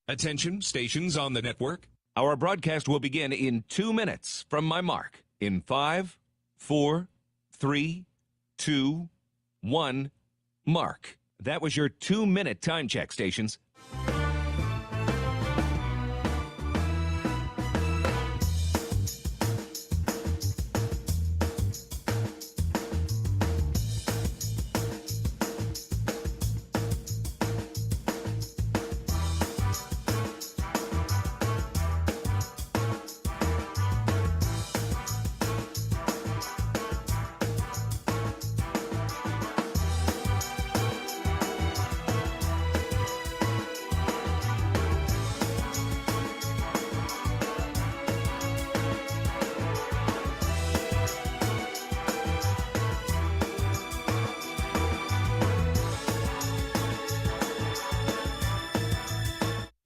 Attention, stations on the network. Our broadcast will begin in 2 minutes from my mark. In 5, 4, 3, 2, 1, mark. That was your 2-minute time check, stations.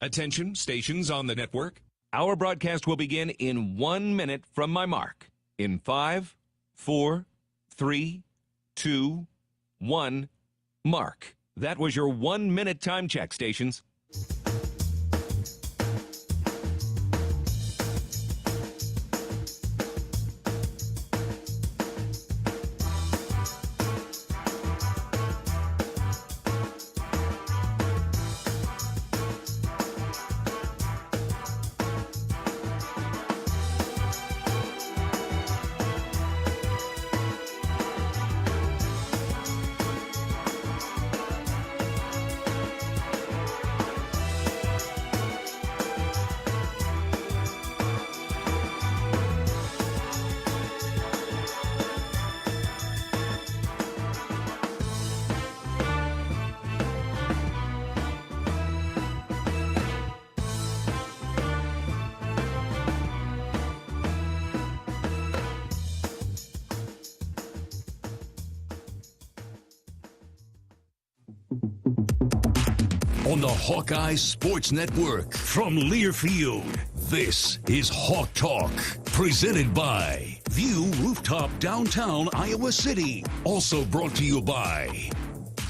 Attention, stations on the network. Our broadcast will begin in 1 minute from my mark. In 5, 4, 3, 2, 1, mark. That was your 1-minute time check, stations. On the Hawkeyes Sports Network from Learfield, this is Hawk Talk, presented by View Rooftop Downtown Iowa City. Also brought to you by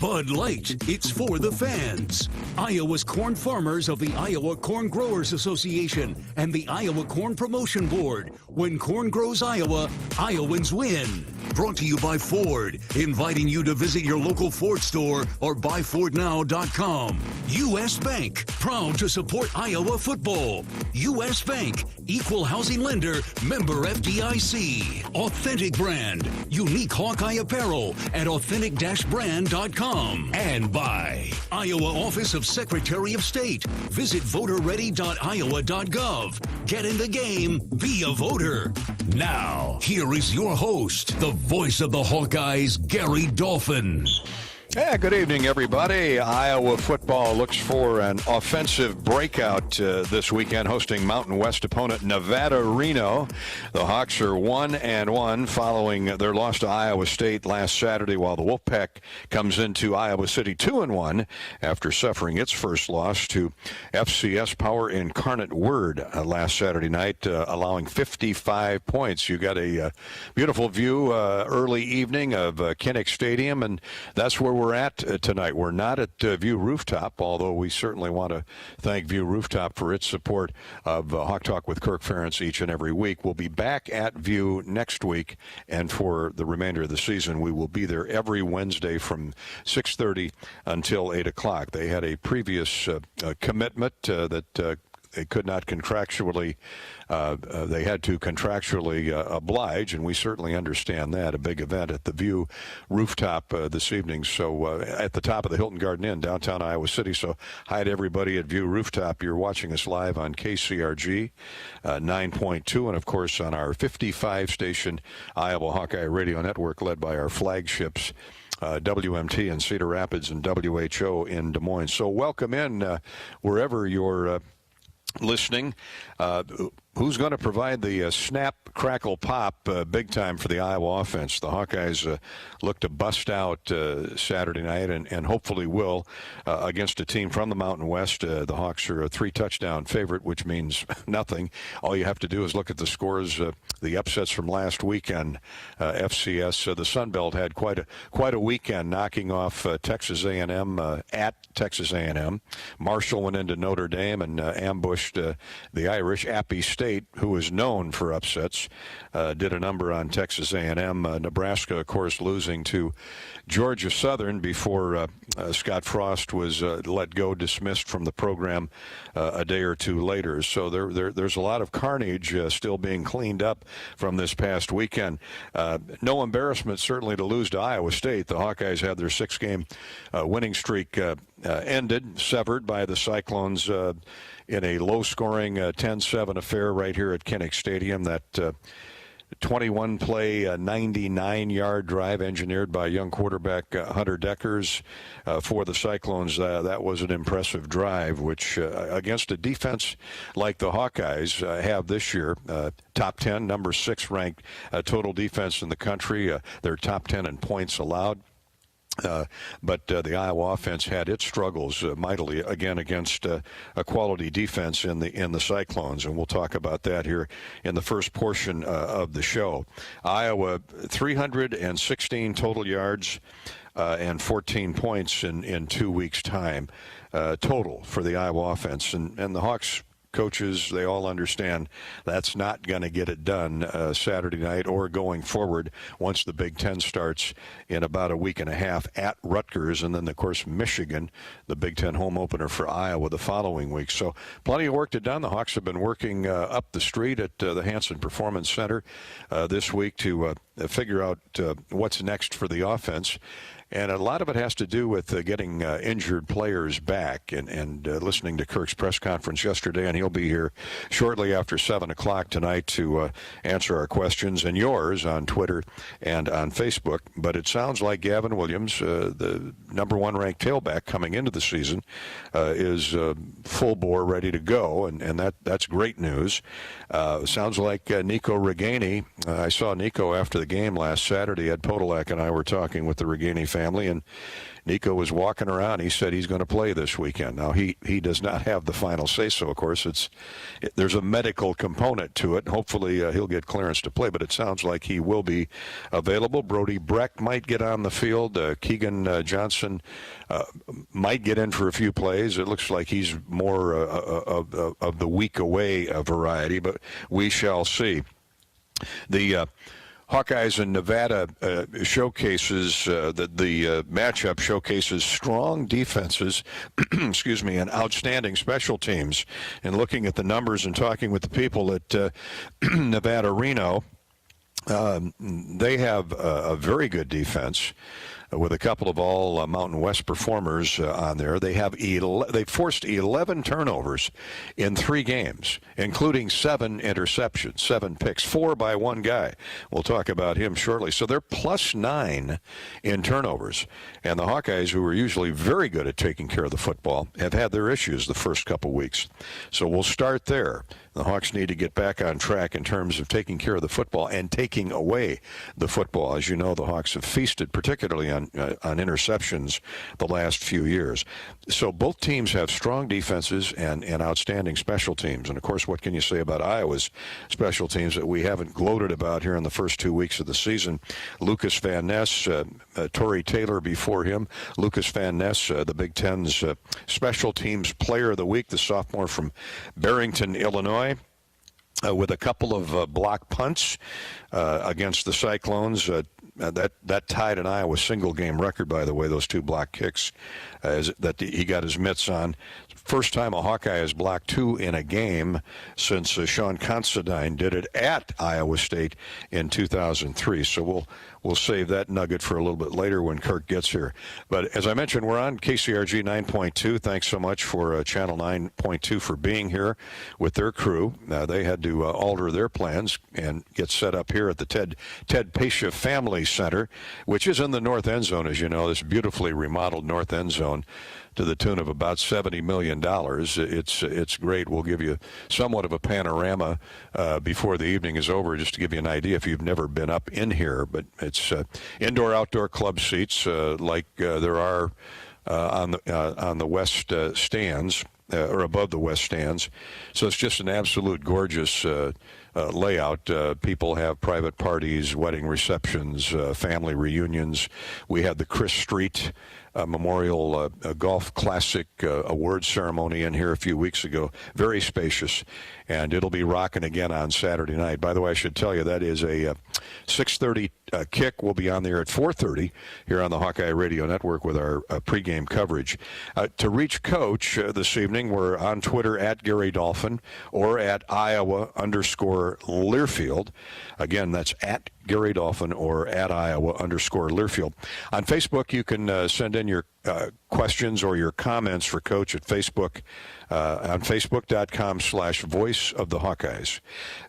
Bud Light, it's for the fans. Iowa's corn farmers of the Iowa Corn Growers Association and the Iowa Corn Promotion Board. When corn grows Iowa, Iowans win. Brought to you by Ford, inviting you to visit your local Ford store or buyfordnow.com. U.S. Bank, proud to support Iowa football. U.S. Bank, equal housing lender, member FDIC. Authentic Brand, unique Hawkeye apparel at authentic-brand.com. And by Iowa Office of Secretary of State. Visit voterready.iowa.gov. Get in the game, be a voter. Now, here is your host, the voice of the Hawkeyes, Gary Dolphin. Yeah, good evening, everybody. Iowa football looks for an offensive breakout this weekend, hosting Mountain West opponent Nevada-Reno. The Hawks are 1-1 following their loss to Iowa State last Saturday, while the Wolfpack comes into Iowa City 2-1 after suffering its first loss to FCS Power Incarnate Word last Saturday night, allowing 55 points. You got a beautiful view early evening of Kinnick Stadium, and that's where we're at tonight. We're not at View Rooftop, although we certainly want to thank View Rooftop for its support of Hawk Talk with Kirk Ferentz each and every week. We'll be back at View next week, and for the remainder of the season, we will be there every Wednesday from 6:30 until 8 o'clock. They had a previous commitment that they could not contractually, they had to contractually oblige, and we certainly understand that. A big event at the View Rooftop this evening. So at the top of the Hilton Garden Inn, downtown Iowa City. So hi to everybody at View Rooftop. You're watching us live on KCRG 9.2, and of course on our 55-station Iowa Hawkeye Radio Network, led by our flagships WMT in Cedar Rapids and WHO in Des Moines. So welcome in wherever you're listening. who's going to provide the snap, crackle, pop big time for the Iowa offense? The Hawkeyes look to bust out Saturday night and hopefully will against a team from the Mountain West. The Hawks are a 3-touchdown favorite, which means nothing. All you have to do is look at the scores, the upsets from last weekend. FCS, the Sun Belt had quite a weekend, knocking off Texas A&M at Texas A&M. Marshall went into Notre Dame and ambushed the Irish. Appy State, who is known for upsets, did a number on Texas A&M. Nebraska, of course, losing to Georgia Southern before Scott Frost was let go, dismissed from the program a day or two later. So there's a lot of carnage still being cleaned up from this past weekend. No embarrassment, certainly, to lose to Iowa State. The Hawkeyes had their 6-game winning streak ended, severed by the Cyclones in a low-scoring 10-7 affair right here at Kinnick Stadium. That 21-play, 99-yard drive engineered by young quarterback Hunter Deckers for the Cyclones. That was an impressive drive, which against a defense like the Hawkeyes have this year, top 10, number 6 ranked total defense in the country. They're top 10 in points allowed. But the Iowa offense had its struggles mightily again against a quality defense in the Cyclones, and we'll talk about that here in the first portion of the show. Iowa 316 total yards and 14 points in 2 weeks' time total for the Iowa offense, and the Hawks coaches, they all understand that's not going to get it done Saturday night or going forward once the Big Ten starts in about a week and a half at Rutgers, and then, of course, Michigan, the Big Ten home opener for Iowa the following week. So plenty of work to done. The Hawks have been working up the street at the Hanson Performance Center this week to figure out what's next for the offense. And a lot of it has to do with getting injured players back and listening to Kirk's press conference yesterday, and he'll be here shortly after 7 o'clock tonight to answer our questions and yours on Twitter and on Facebook. But it sounds like Gavin Williams, the number 1 ranked tailback coming into the season, is full bore, ready to go, and that's great news. Sounds like Nico Reganey. I saw Nico after the game last Saturday. Ed Podolak and I were talking with the Reganey family, and Nico was walking around. He said he's going to play this weekend. Now, he does not have the final say-so, of course. There's a medical component to it. Hopefully, he'll get clearance to play, but it sounds like he will be available. Brody Breck might get on the field. Keegan Johnson might get in for a few plays. It looks like he's more of the week away variety, but we shall see. The Hawkeyes and Nevada showcases the matchup showcases strong defenses, excuse me, and outstanding special teams. And looking at the numbers and talking with the people at Nevada Reno, they have a very good defense with a couple of all Mountain West performers on there. They forced 11 turnovers in 3 games, including 7 interceptions, 7 picks, 4 by one guy. We'll talk about him shortly. So they're +9 in turnovers. And the Hawkeyes, who are usually very good at taking care of the football, have had their issues the first couple weeks. So we'll start there. The Hawks need to get back on track in terms of taking care of the football and taking away the football. As you know, the Hawks have feasted particularly on interceptions the last few years. So both teams have strong defenses and outstanding special teams. And, of course, what can you say about Iowa's special teams that we haven't gloated about here in the first 2 weeks of the season? Lucas Van Ness, Torrey Taylor before him. Lucas Van Ness, the Big Ten's Special Teams Player of the Week, the sophomore from Barrington, Illinois. With a couple of block punts against the Cyclones. That tied an Iowa single-game record, by the way, those 2 block kicks that he got his mitts on. First time a Hawkeye has blocked 2 in a game since Sean Considine did it at Iowa State in 2003. So we'll save that nugget for a little bit later when Kirk gets here. But as I mentioned, we're on KCRG 9.2. Thanks so much for Channel 9.2 for being here with their crew. They had to alter their plans and get set up here at the Ted Pasha Family Center, which is in the north end zone, as you know, this beautifully remodeled north end zone. to the tune of about $70 million. It's great. We'll give you somewhat of a panorama before the evening is over, just to give you an idea if you've never been up in here. But it's indoor-outdoor club seats like there are on the west stands, or above the west stands. So it's just an absolute gorgeous layout. People have private parties, wedding receptions, family reunions. We had the Chris Street Memorial Golf Classic award ceremony in here a few weeks ago. Very spacious, and it'll be rocking again on Saturday night. By the way, I should tell you that is a 6:30 kick. We'll be on there at 4:30 here on the Hawkeye Radio Network with our pregame coverage. To reach Coach this evening, we're on Twitter at Gary Dolphin or at Iowa_Learfield. Again, that's at Gary Dolphin or at Iowa_Learfield. On Facebook, you can send in your questions or your comments for Coach at Facebook on Facebook.com/Voice of the Hawkeyes.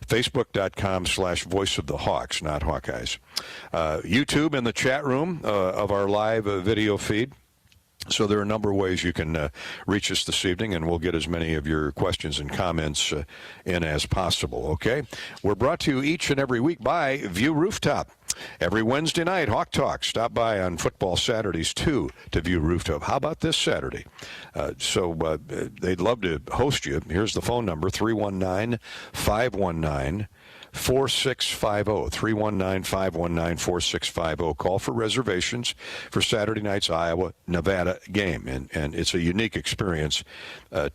Facebook.com/Voice of the Hawks, not Hawkeyes. YouTube in the chat room of our live video feed. So there are a number of ways you can reach us this evening, and we'll get as many of your questions and comments in as possible, okay? We're brought to you each and every week by View Rooftop. Every Wednesday night, Hawk Talk. Stop by on Football Saturdays, too, to View Rooftop. How about this Saturday? They'd love to host you. Here's the phone number, 319-519-4650, 319-519-4650. Call for reservations for Saturday night's Iowa-Nevada game. And it's a unique experience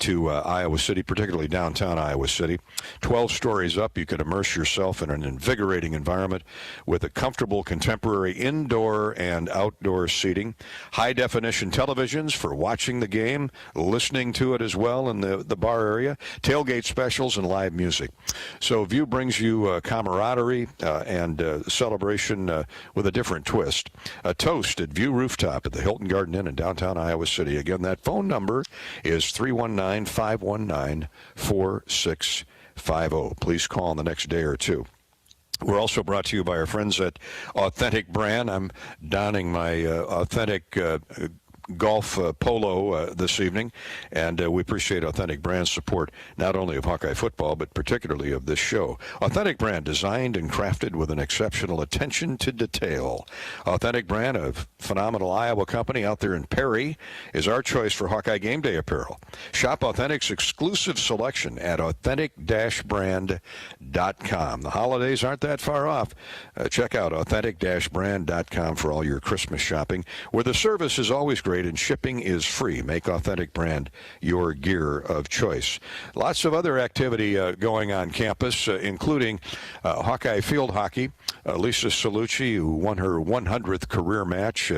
to Iowa City, particularly downtown Iowa City. 12 stories up, you can immerse yourself in an invigorating environment with a comfortable contemporary indoor and outdoor seating. High-definition televisions for watching the game, listening to it as well in the bar area. Tailgate specials and live music. So View brings you camaraderie and celebration with a different twist. A toast at View Rooftop at the Hilton Garden Inn in downtown Iowa City. Again, that phone number is 319-519-4650. Please call in the next day or two. We're also brought to you by our friends at Authentic Brand. I'm donning my Authentic golf polo this evening, and we appreciate Authentic Brand's support not only of Hawkeye football but particularly of this show. Authentic Brand, designed and crafted with an exceptional attention to detail. Authentic Brand, a phenomenal Iowa company out there in Perry, is our choice for Hawkeye game day apparel. Shop Authentic's exclusive selection at authentic-brand.com. The holidays aren't that far off. Check out authentic-brand.com for all your Christmas shopping, where the service is always great and shipping is free. Make Authentic Brand your gear of choice. Lots of other activity going on campus, including Hawkeye field hockey. Lisa Salucci, who won her 100th career match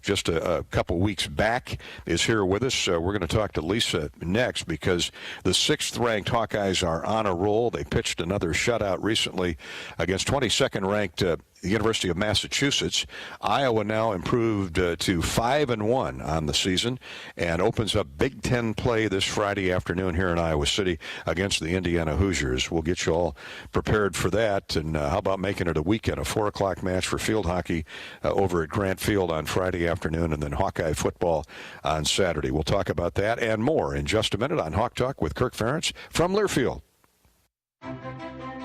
just a couple weeks back, is here with us. We're going to talk to Lisa next because the 6th-ranked Hawkeyes are on a roll. They pitched another shutout recently against 22nd-ranked the University of Massachusetts. Iowa now improved to 5-1 on the season and opens up Big Ten play this Friday afternoon here in Iowa City against the Indiana Hoosiers. We'll get you all prepared for that. And how about making it a weekend, a 4 o'clock match for field hockey over at Grant Field on Friday afternoon, and then Hawkeye football on Saturday. We'll talk about that and more in just a minute on Hawk Talk with Kirk Ferentz from Learfield.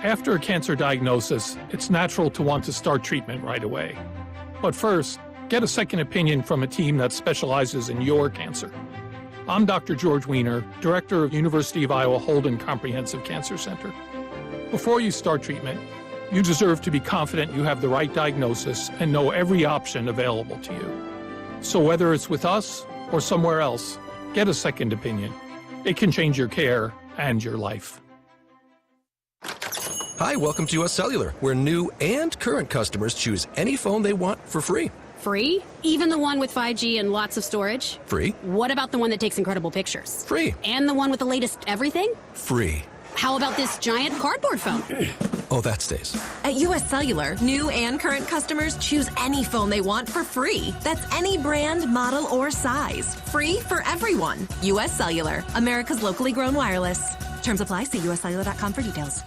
After a cancer diagnosis, it's natural to want to start treatment right away. But first, get a second opinion from a team that specializes in your cancer. I'm Dr. George Weiner, Director of University of Iowa Holden Comprehensive Cancer Center. Before you start treatment, you deserve to be confident you have the right diagnosis and know every option available to you. So whether it's with us or somewhere else, get a second opinion. It can change your care and your life. Hi, welcome to US Cellular, where new and current customers choose any phone they want for free. Free? Even the one with 5G and lots of storage? Free. What about the one that takes incredible pictures? Free. And the one with the latest everything? Free. How about this giant cardboard phone? Oh, that stays. At US Cellular, new and current customers choose any phone they want for free. That's any brand, model, or size. Free for everyone. US Cellular, America's locally grown wireless. Terms apply. See uscellular.com for details.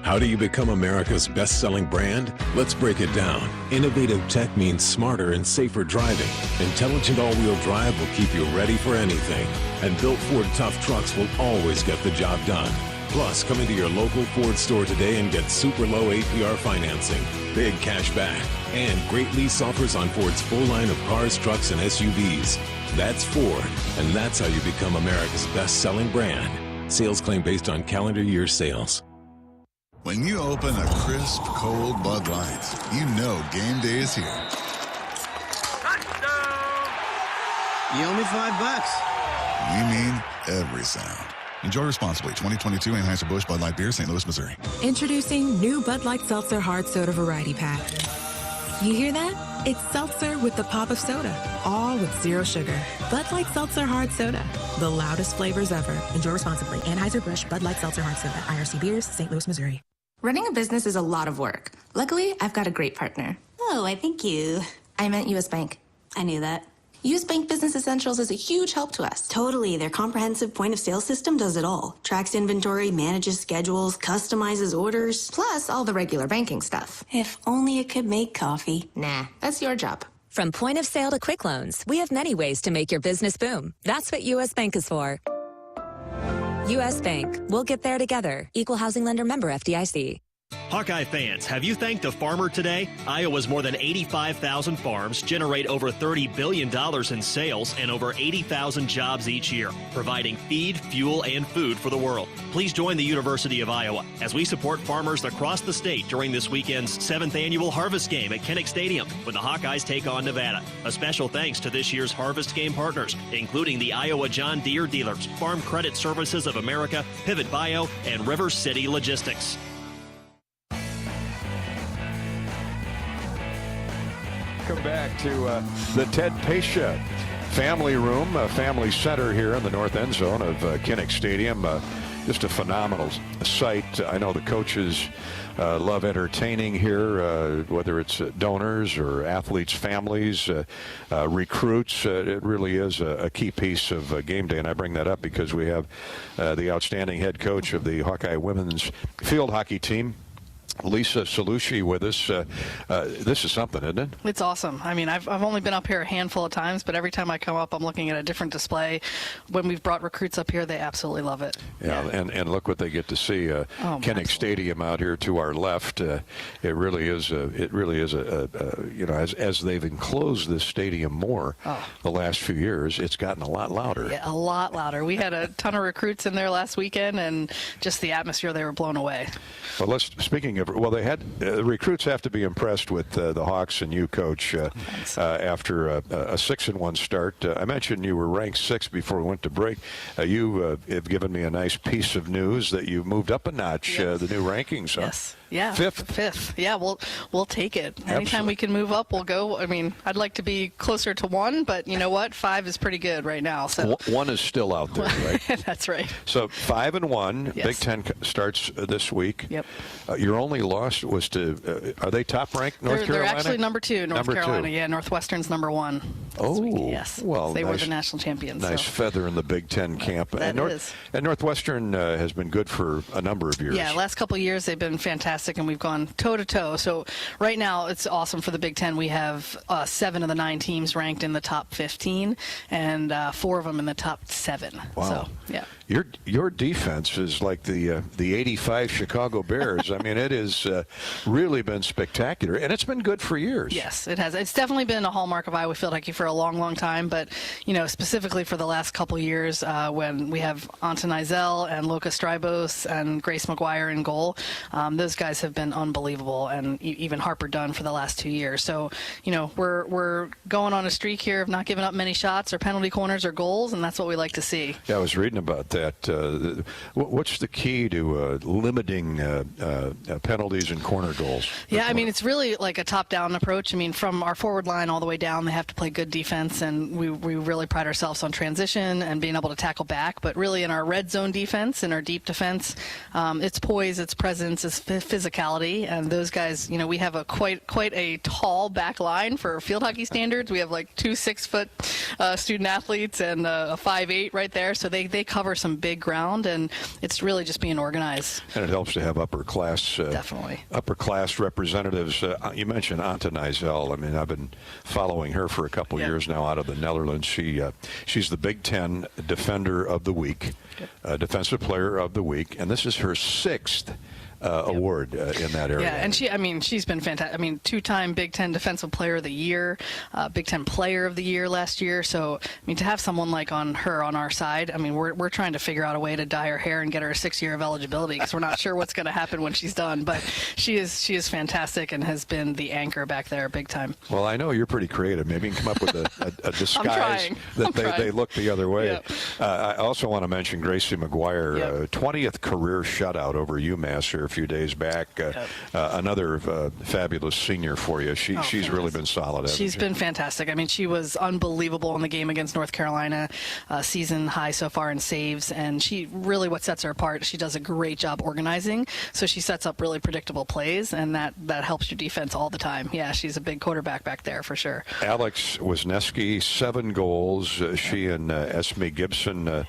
How do you become America's best-selling brand? Let's break it down. Innovative tech means smarter and safer driving. Intelligent all-wheel drive will keep you ready for anything. And built Ford tough trucks will always get the job done. Plus, come into your local Ford store today and get super low APR financing, big cash back, and great lease offers on Ford's full line of cars, trucks, and SUVs. That's Ford, and that's how you become America's best-selling brand. Sales claim based on calendar year sales. When you open a crisp, cold Bud Light, you know game day is here. Touchdown! You owe me $5. We mean every sound. Enjoy responsibly. 2022 Anheuser-Busch Bud Light Beer, St. Louis, Missouri. Introducing new Bud Light Seltzer Hard Soda Variety Pack. You hear that? It's seltzer with the pop of soda, all with zero sugar. Bud Light Seltzer Hard Soda, the loudest flavors ever. Enjoy responsibly. Anheuser-Busch Bud Light Seltzer Hard Soda, IRC Beers, St. Louis, Missouri. Running a business is a lot of work. Luckily, I've got a great partner. Oh, I think you... I meant U.S. Bank. I knew that. U.S. Bank Business Essentials is a huge help to us. Totally. Their comprehensive point-of-sale system does it all. Tracks inventory, manages schedules, customizes orders. Plus, all the regular banking stuff. If only it could make coffee. Nah, that's your job. From point of sale to quick loans, we have many ways to make your business boom. That's what U.S. Bank is for. U.S. Bank. We'll get there together. Equal housing lender, member FDIC. Hawkeye fans, have you thanked a farmer today? Iowa's more than 85,000 farms generate over $30 billion in sales and over 80,000 jobs each year, providing feed, fuel, and food for the world. Please join the University of Iowa as we support farmers across the state during this weekend's 7th annual Harvest Game at Kinnick Stadium when the Hawkeyes take on Nevada. A special thanks to this year's Harvest Game partners, including the Iowa John Deere dealers, Farm Credit Services of America, Pivot Bio, and River City Logistics. Welcome back to the Ted Pacia Family Room, Family Center here in the north end zone of Kinnick Stadium. Just a phenomenal site. I know the coaches love entertaining here, whether it's donors or athletes' families, recruits. It really is a key piece of game day, and I bring that up because we have the outstanding head coach of the Hawkeye women's field hockey team, Lisa Salucci, with us. This is something, isn't it? It's awesome. I mean, I've only been up here a handful of times, but every time I come up, I'm looking at a different display. When we've brought recruits up here, they absolutely love it. Yeah. And look what they get to see. Kinnick Stadium out here to our left. It really is as they've enclosed this stadium more the last few years, it's gotten a lot louder. Yeah, a lot louder. We had a ton of recruits in there last weekend, and just the atmosphere, they were blown away. Well, speaking of, they had recruits have to be impressed with the Hawks and you, Coach, after a 6-1 start. I mentioned you were ranked 6th before we went to break. You have given me a nice piece of news that you moved up a notch, the new rankings. Huh? Yes. Yeah. 5th. 5th. Yeah, we'll take it. Anytime we can move up, we'll go. I mean, I'd like to be closer to 1, but you know what? 5 is pretty good right now. So 1 is still out there, right? That's right. So 5-1. Yes. Big Ten starts this week. Yep. Your only loss was to. Are they top ranked? North Carolina. They're actually number 2. North Carolina. 2. Yeah. Northwestern's number 1. Oh. Yes. Well, they were the national champions. Nice feather in the Big Ten camp. That is. And Northwestern has been good for a number of years. Yeah. Last couple of years they've been fantastic, and we've gone toe-to-toe. So right now it's awesome for the Big Ten. We have 7 of the 9 teams ranked in the top 15 and 4 of them in the top 7. Wow. So, yeah. Your defense is like the 85 Chicago Bears. I mean, it has really been spectacular, and it's been good for years. Yes, it has. It's definitely been a hallmark of Iowa field hockey for a long, long time, but, specifically for the last couple years when we have Anton Eisel and Loka Strybos and Grace McGuire in goal, those guys have been unbelievable, and even Harper Dunn for the last 2 years. So, we're going on a streak here of not giving up many shots or penalty corners or goals, and that's what we like to see. Yeah, I was reading about that. What's the key to limiting penalties and corner goals. Yeah, I mean, it's really like a top-down approach. I mean, from our forward line all the way down, they have to play good defense, and we really pride ourselves on transition and being able to tackle back. But really in our red zone defense, in our deep defense, it's poise, it's presence, it's physicality, and those guys, you know, we have a quite a tall back line for field hockey standards. We have like 2 6-foot student athletes and a 5'8" right there, so they cover some big ground, and it's really just being organized. And it helps to have upper class representatives. You mentioned Ante Nijzel. I mean, I've been following her for a couple years now out of the Netherlands. She's the Big Ten Defender of the Week, Defensive Player of the Week, and this is her 6th award in that area. Yeah, and she's been fantastic. I mean, 2-time Big Ten Defensive Player of the Year, Big Ten Player of the Year last year. So, I mean, to have someone like on our side, I mean, we're trying to figure out a way to dye her hair and get her a 6 year of eligibility because we're not sure what's going to happen when she's done. But she is fantastic and has been the anchor back there big time. Well, I know you're pretty creative. Maybe you can come up with a disguise that they look the other way. Yep. I also want to mention Gracie McGuire, 20th career shutout over UMass here a few days back. Another fabulous senior for you. She's really been solid. She's been fantastic. I mean, she was unbelievable in the game against North Carolina, season high so far in saves, and she really what sets her apart. She does a great job organizing, so she sets up really predictable plays, and that helps your defense all the time. Yeah, she's a big quarterback back there for sure. Alex Wisniewski, 7 goals. She and Esme Gibson.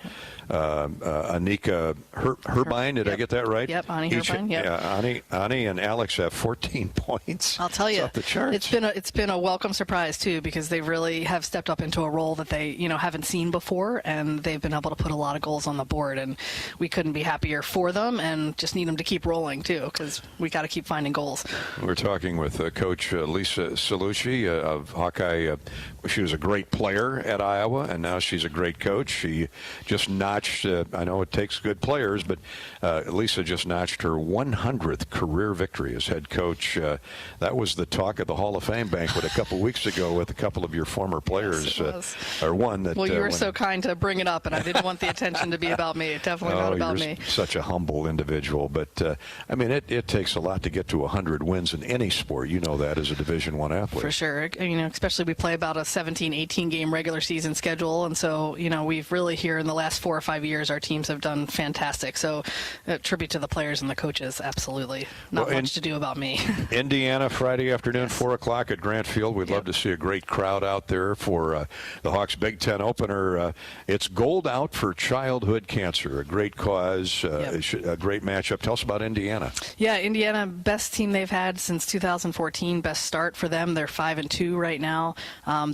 Anika Herbine, did I get that right? Yep, Ani Herbine. Yep. Yeah, Ani and Alex have 14 points. I'll tell you, off the charts. It's been a welcome surprise too, because they really have stepped up into a role that they haven't seen before, and they've been able to put a lot of goals on the board, and we couldn't be happier for them, and just need them to keep rolling too, because we got to keep finding goals. We're talking with Coach Lisa Salucci of Hawkeye. She was a great player at Iowa, and now she's a great coach. She just notched, I know it takes good players, but Lisa just notched her 100th career victory as head coach. That was the talk of the Hall of Fame banquet a couple weeks ago with a couple of your former players. Yes, or one that. Well, you were so kind to bring it up, and I didn't want the attention to be about me. Definitely not about me. Such a humble individual, but I mean, it takes a lot to get to 100 wins in any sport. You know that as a Division I athlete. For sure. Especially we play about a 17, 18 game regular season schedule, and so we've really here in the last 4 or 5 years our teams have done fantastic. So tribute to the players and the coaches. Absolutely. Not much to do about me. Indiana Friday afternoon, 4 o'clock at Grant Field. We'd love to see a great crowd out there for the Hawks Big Ten opener. It's Gold Out for Childhood Cancer, a great cause, a great matchup. Tell us about Indiana. Yeah, Indiana, best team they've had since 2014. Best start for them. They're 5-2 right now.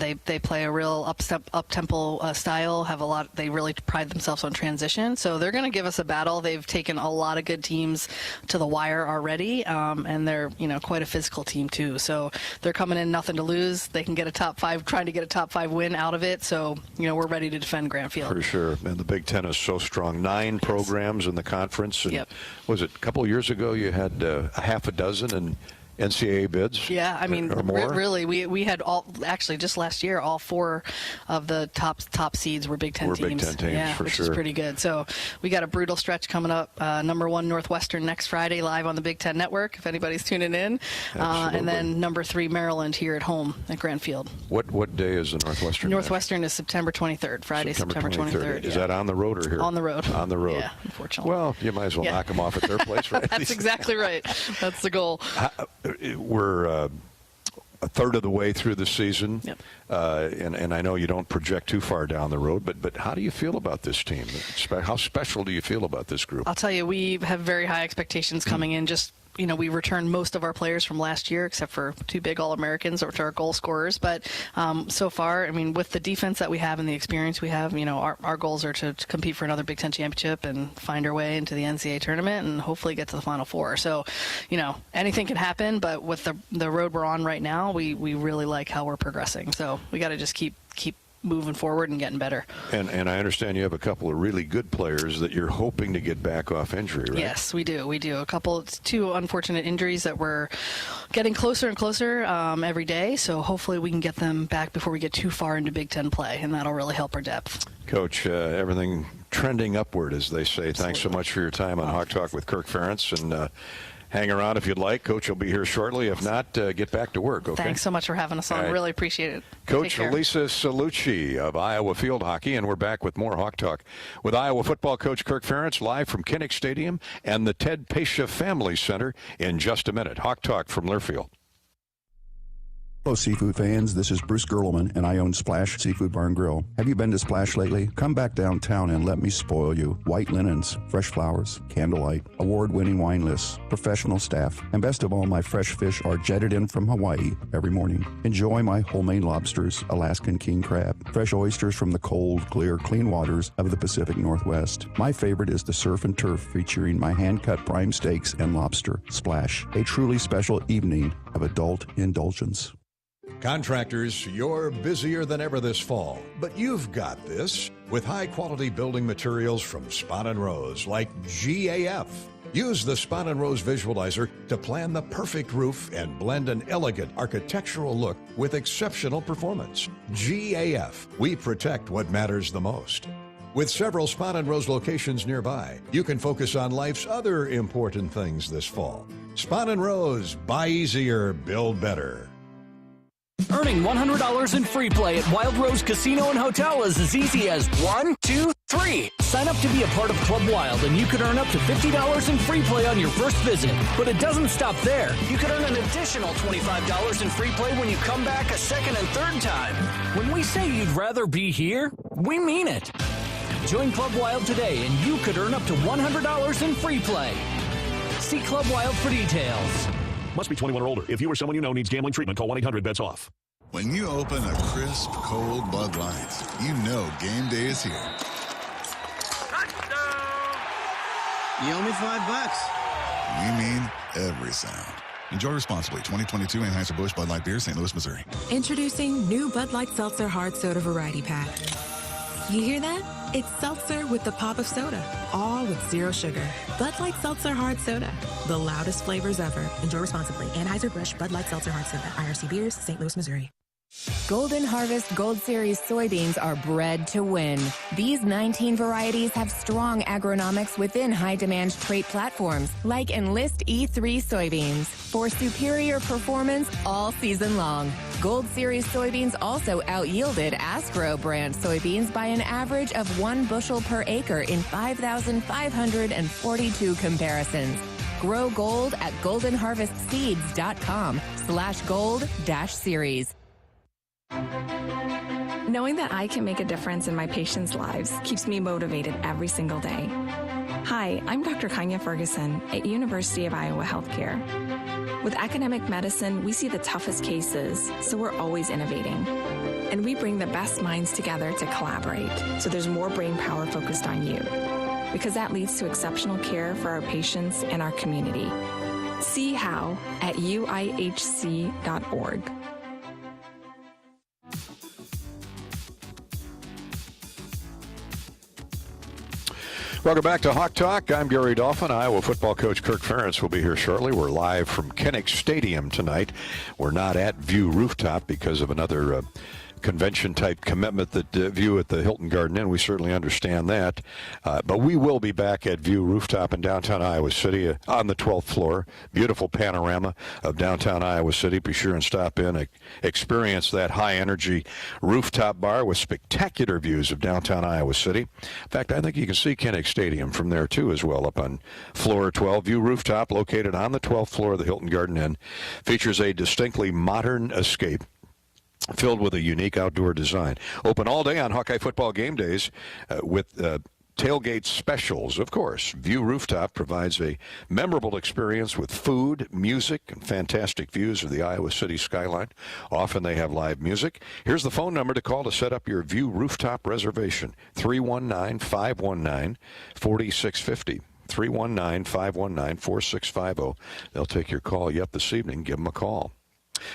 They play a real up-tempo style. They really pride themselves on transition. So they're going to give us a battle. They've taken a lot of good teams to the wire already, and they're quite a physical team too. So they're coming in nothing to lose. They can get a top 5, trying to get a top 5 win out of it. So we're ready to defend Grant Field. For sure. And the Big Ten is so strong. 9 programs in the conference. And was it a couple of years ago you had a half a dozen and NCAA bids? Yeah, I mean, really, we had just last year, all 4 of the top seeds were Big Ten teams. Big Ten teams, which is pretty good. So we got a brutal stretch coming up. Number 1 Northwestern next Friday, live on the Big Ten Network, if anybody's tuning in. And then number 3 Maryland here at home at Grant Field. What day is the Northwestern? Northwestern is September 23rd, Friday, September 23rd. Is that on the road or here? On the road. On the road. Yeah, unfortunately. Well, you might as well knock them off at their place, right? That's exactly right. That's the goal. We're a third of the way through the season, and I know you don't project too far down the road, but how do you feel about this team? How special do you feel about this group? I'll tell you, we have very high expectations coming in. Just we returned most of our players from last year, except for 2 big All-Americans, which are goal scorers. But so far, I mean, with the defense that we have and the experience we have, our goals are to compete for another Big Ten championship and find our way into the NCAA tournament and hopefully get to the Final Four. So, anything can happen, but with the road we're on right now, we really like how we're progressing. So we got to just keep moving forward and getting better. And I understand you have a couple of really good players that you're hoping to get back off injury, right? Yes, we do. It's 2 unfortunate injuries that we're getting closer and closer every day. So hopefully we can get them back before we get too far into Big Ten play, and that'll really help our depth. Coach, everything trending upward, as they say. Absolutely. Thanks so much for your time on Hawk Talk with Kirk Ferentz, and Hang around if you'd like. Coach will be here shortly. If not, get back to work, okay? Thanks so much for having us on. Right. Really appreciate it. Coach Lisa Salucci of Iowa Field Hockey, and we're back with more Hawk Talk with Iowa football coach Kirk Ferentz, live from Kinnick Stadium and the Ted Pasha Family Center in just a minute. Hawk Talk from Learfield. Hello, seafood fans. This is Bruce Gerleman, and I own Splash Seafood Bar and Grill. Have you been to Splash lately? Come back downtown and let me spoil you. White linens, fresh flowers, candlelight, award-winning wine lists, professional staff, and best of all, my fresh fish are jetted in from Hawaii every morning. Enjoy my homemade lobsters, Alaskan king crab, fresh oysters from the cold, clear, clean waters of the Pacific Northwest. My favorite is the surf and turf, featuring my hand-cut prime steaks and lobster. Splash, a truly special evening of adult indulgence. Contractors, you're busier than ever this fall, but you've got this with high-quality building materials from Spahn & Rose, like GAF. Use the Spahn & Rose Visualizer to plan the perfect roof and blend an elegant architectural look with exceptional performance. GAF, we protect what matters the most. With several Spahn & Rose locations nearby, you can focus on life's other important things this fall. Spahn & Rose, buy easier, build better. Earning $100 in free play at Wild Rose Casino and Hotel is as easy as 1, 2, 3. Sign up to be a part of Club Wild and you could earn up to $50 in free play on your first visit. But it doesn't stop there. You could earn an additional $25 in free play when you come back a second and third time. When we say you'd rather be here, we mean it. Join Club Wild today and you could earn up to $100 in free play. See Club Wild for details. Must be 21 or older. If you or someone you know needs gambling treatment, call 1-800-BETS-OFF. When you open a crisp, cold Bud Light, you know game day is here. You owe me $5. We mean every sound. Enjoy responsibly. 2022 Anheuser-Busch Bud Light Beer, St. Louis, Missouri. Introducing new Bud Light Seltzer Hard Soda Variety Pack. You hear that? It's seltzer with the pop of soda, all with zero sugar. Bud Light Seltzer Hard Soda, the loudest flavors ever. Enjoy responsibly. Anheuser-Busch Bud Light Seltzer Hard Soda, IRC Beers, St. Louis, Missouri. Golden Harvest Gold Series soybeans are bred to win. These 19 varieties have strong agronomics within high-demand trait platforms, like Enlist E3 soybeans, for superior performance all season long. Gold Series soybeans also out-yielded Astro brand soybeans by an average of 1 bushel per acre in 5,542 comparisons. Grow gold at goldenharvestseeds.com/gold-series. Knowing that I can make a difference in my patients' lives keeps me motivated every single day. Hi, I'm Dr. Kanya Ferguson at University of Iowa Healthcare. With academic medicine, we see the toughest cases, so we're always innovating. And we bring the best minds together to collaborate, so there's more brain power focused on you. Because that leads to exceptional care for our patients and our community. See how at uihc.org. Welcome back to Hawk Talk. I'm Gary Dolphin. Iowa football coach Kirk Ferentz will be here shortly. We're live from Kinnick Stadium tonight. We're not at View Rooftop because of another convention-type commitment that View at the Hilton Garden Inn. We certainly understand that. But we will be back at View Rooftop in downtown Iowa City on the 12th floor. Beautiful panorama of downtown Iowa City. Be sure and stop in, experience that high-energy rooftop bar with spectacular views of downtown Iowa City. In fact, I think you can see Kinnick Stadium from there, too, as well, up on floor 12. View Rooftop, located on the 12th floor of the Hilton Garden Inn, features a distinctly modern escape filled with a unique outdoor design. Open all day on Hawkeye football game days with tailgate specials, of course. View Rooftop provides a memorable experience with food, music, and fantastic views of the Iowa City skyline. Often they have live music. Here's the phone number to call to set up your View Rooftop reservation, 319-519-4650. 319-519-4650. They'll take your call yet this evening. Give them a call.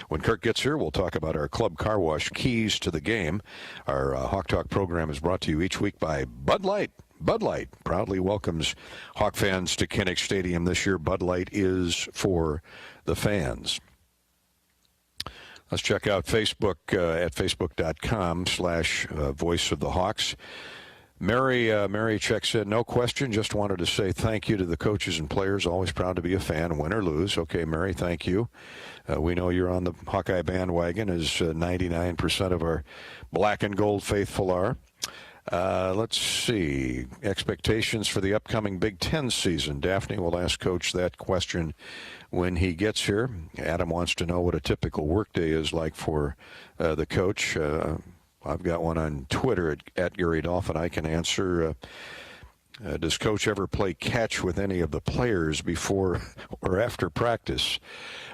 When Kirk gets here, we'll talk about our Club Car Wash Keys to the Game. Our Hawk Talk program is brought to you each week by Bud Light. Bud Light proudly welcomes Hawk fans to Kinnick Stadium this year. Bud Light is for the fans. Let's check out Facebook at facebook.com/Voice of the Hawks. Mary checks in. No question. Just wanted to say thank you to the coaches and players. Always proud to be a fan, win or lose. Okay, Mary, thank you. We know you're on the Hawkeye bandwagon, as 99% of our black and gold faithful are. Let's see. Expectations for the upcoming Big Ten season. Daphne will ask Coach that question when he gets here. Adam wants to know what a typical workday is like for the coach. I've got one on Twitter at Gary Dolphin. I can answer. Does Coach ever play catch with any of the players before or after practice?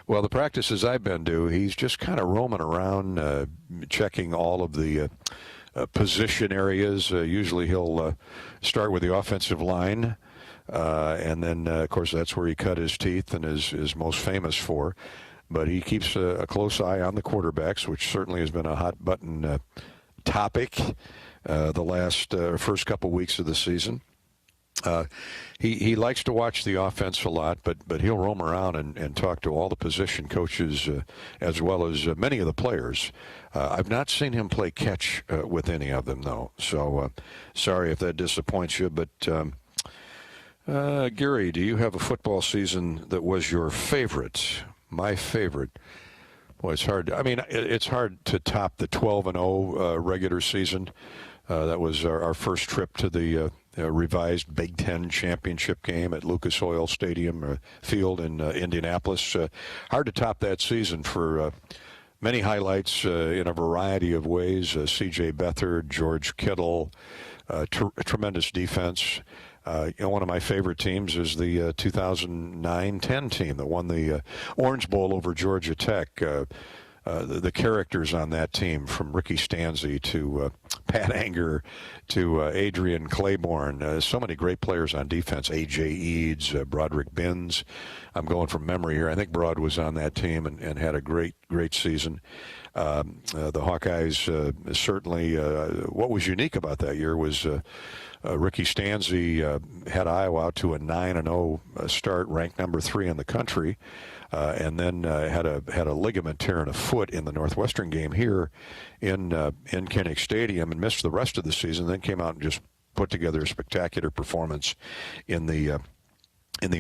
Well, the practices I've been to, he's just kind of roaming around, checking all of the position areas. Usually he'll start with the offensive line, and then, of course, that's where he cut his teeth and is most famous for. But he keeps a close eye on the quarterbacks, which certainly has been a hot-button topic the last first couple weeks of the season. He likes to watch the offense a lot, but he'll roam around and talk to all the position coaches as well as many of the players. I've not seen him play catch with any of them, though. So sorry if that disappoints you. But Gary, do you have a football season that was your favorite? My favorite. Boy, it's hard. I mean, it's hard to top the 12-0 regular season. That was our first trip to the revised Big Ten championship game at Lucas Oil Stadium Field in Indianapolis. Hard to top that season for many highlights in a variety of ways. C.J. Beathard, George Kittle, tremendous defense. One of my favorite teams is the 2009-10 team that won the Orange Bowl over Georgia Tech. The characters on that team, from Ricky Stanzi to Pat Anger to Adrian Claiborne, so many great players on defense. A.J. Eads, Broderick Binns. I'm going from memory here. I think Brod was on that team and had a great season. The Hawkeyes certainly, what was unique about that year was Ricky Stanzi had Iowa out to a 9-0 start, ranked number 3 in the country. And then had a ligament tear in a foot in the Northwestern game here in Kinnick Stadium and missed the rest of the season. Then came out and just put together a spectacular performance in the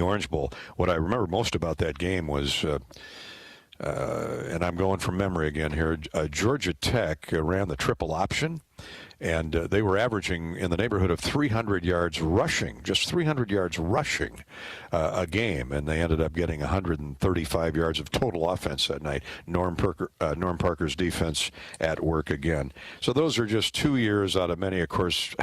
Orange Bowl. What I remember most about that game was, and I'm going from memory again here, Georgia Tech ran the triple option. And they were averaging in the neighborhood of 300 yards rushing, just 300 yards rushing a game. And they ended up getting 135 yards of total offense that night. Norm Parker's defense at work again. So those are just 2 years out of many. Of course,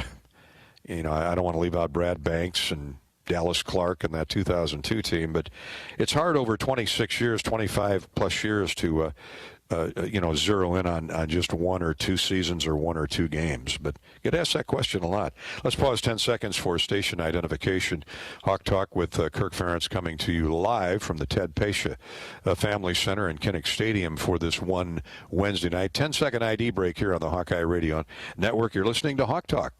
I don't want to leave out Brad Banks and Dallas Clark and that 2002 team. But it's hard over 26 years, 25 plus years to zero in on just 1 or 2 seasons or 1 or 2 games. But get asked that question a lot. Let's pause 10 seconds for station identification. Hawk Talk with Kirk Ferentz coming to you live from the Ted Pasha Family Center in Kinnick Stadium for this one Wednesday night. 10-second ID break here on the Hawkeye Radio Network. You're listening to Hawk Talk.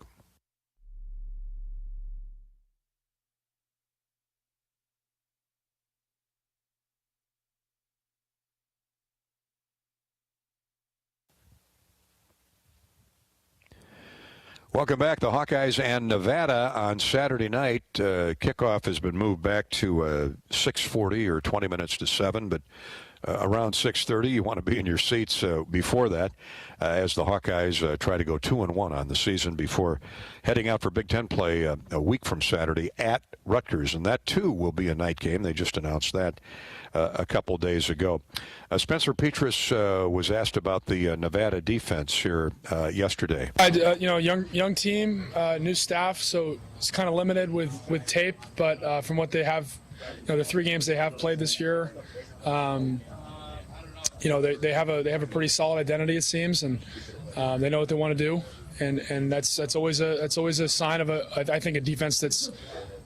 Welcome back. The Hawkeyes and Nevada on Saturday night. Kickoff has been moved back to 6:40 or 20 minutes to 7, but around 6:30, you want to be in your seats before that as the Hawkeyes try to go 2-1 on the season before heading out for Big Ten play a week from Saturday at Rutgers. And that, too, will be a night game. They just announced that a couple days ago. Spencer Petras was asked about the Nevada defense here yesterday. Young team, new staff, so it's kind of limited with tape. But from what they have, the 3 games they have played this year, they have a pretty solid identity, it seems, and they know what they want to do, and that's always a sign of I think a defense that's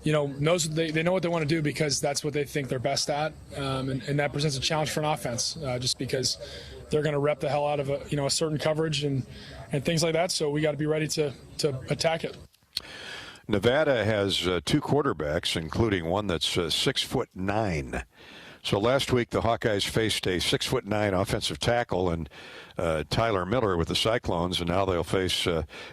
knows they know what they want to do because that's what they think they're best at, and that presents a challenge for an offense, just because they're going to rep the hell out of a certain coverage and things like that. So we got to be ready to attack it. Nevada has 2 quarterbacks, including one that's 6'9". So last week the Hawkeyes faced a 6'9" offensive tackle and Tyler Miller with the Cyclones, and now they'll face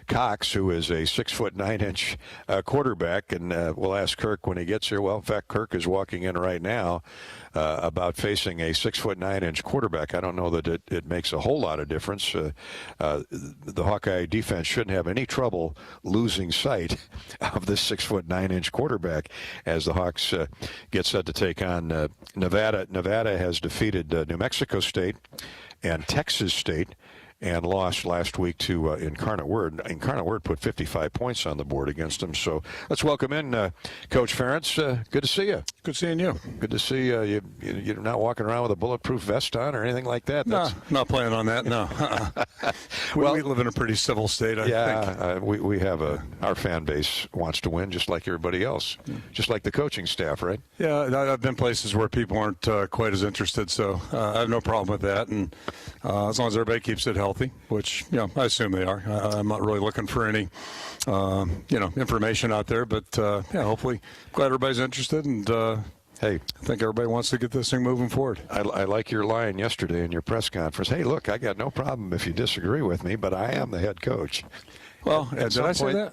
Cox, who is a 6'9" quarterback. And we'll ask Kirk when he gets here. Well, in fact, Kirk is walking in right now about facing a 6'9" quarterback. I don't know that it makes a whole lot of difference. The Hawkeye defense shouldn't have any trouble losing sight of this 6'9" quarterback as the Hawks get set to take on Nevada. Nevada has defeated New Mexico State and Texas State and lost last week to Incarnate Word. Incarnate Word put 55 points on the board against them. So let's welcome in Coach Ferentz. Good to see you. Good seeing you. Good to see you. You're not walking around with a bulletproof vest on or anything like that. No, not planning on that, no. We live in a pretty civil state, I think. We have our fan base wants to win just like everybody else, just like the coaching staff, right? Yeah, I've been places where people aren't quite as interested, so I have no problem with that. And as long as everybody keeps it healthy, which I assume they are. I'm not really looking for any information out there, but hopefully glad everybody's interested, and hey, I think everybody wants to get this thing moving forward. I like your line yesterday in your press conference. Hey, look, I got no problem if you disagree with me, but I am the head coach. Well, did I say that?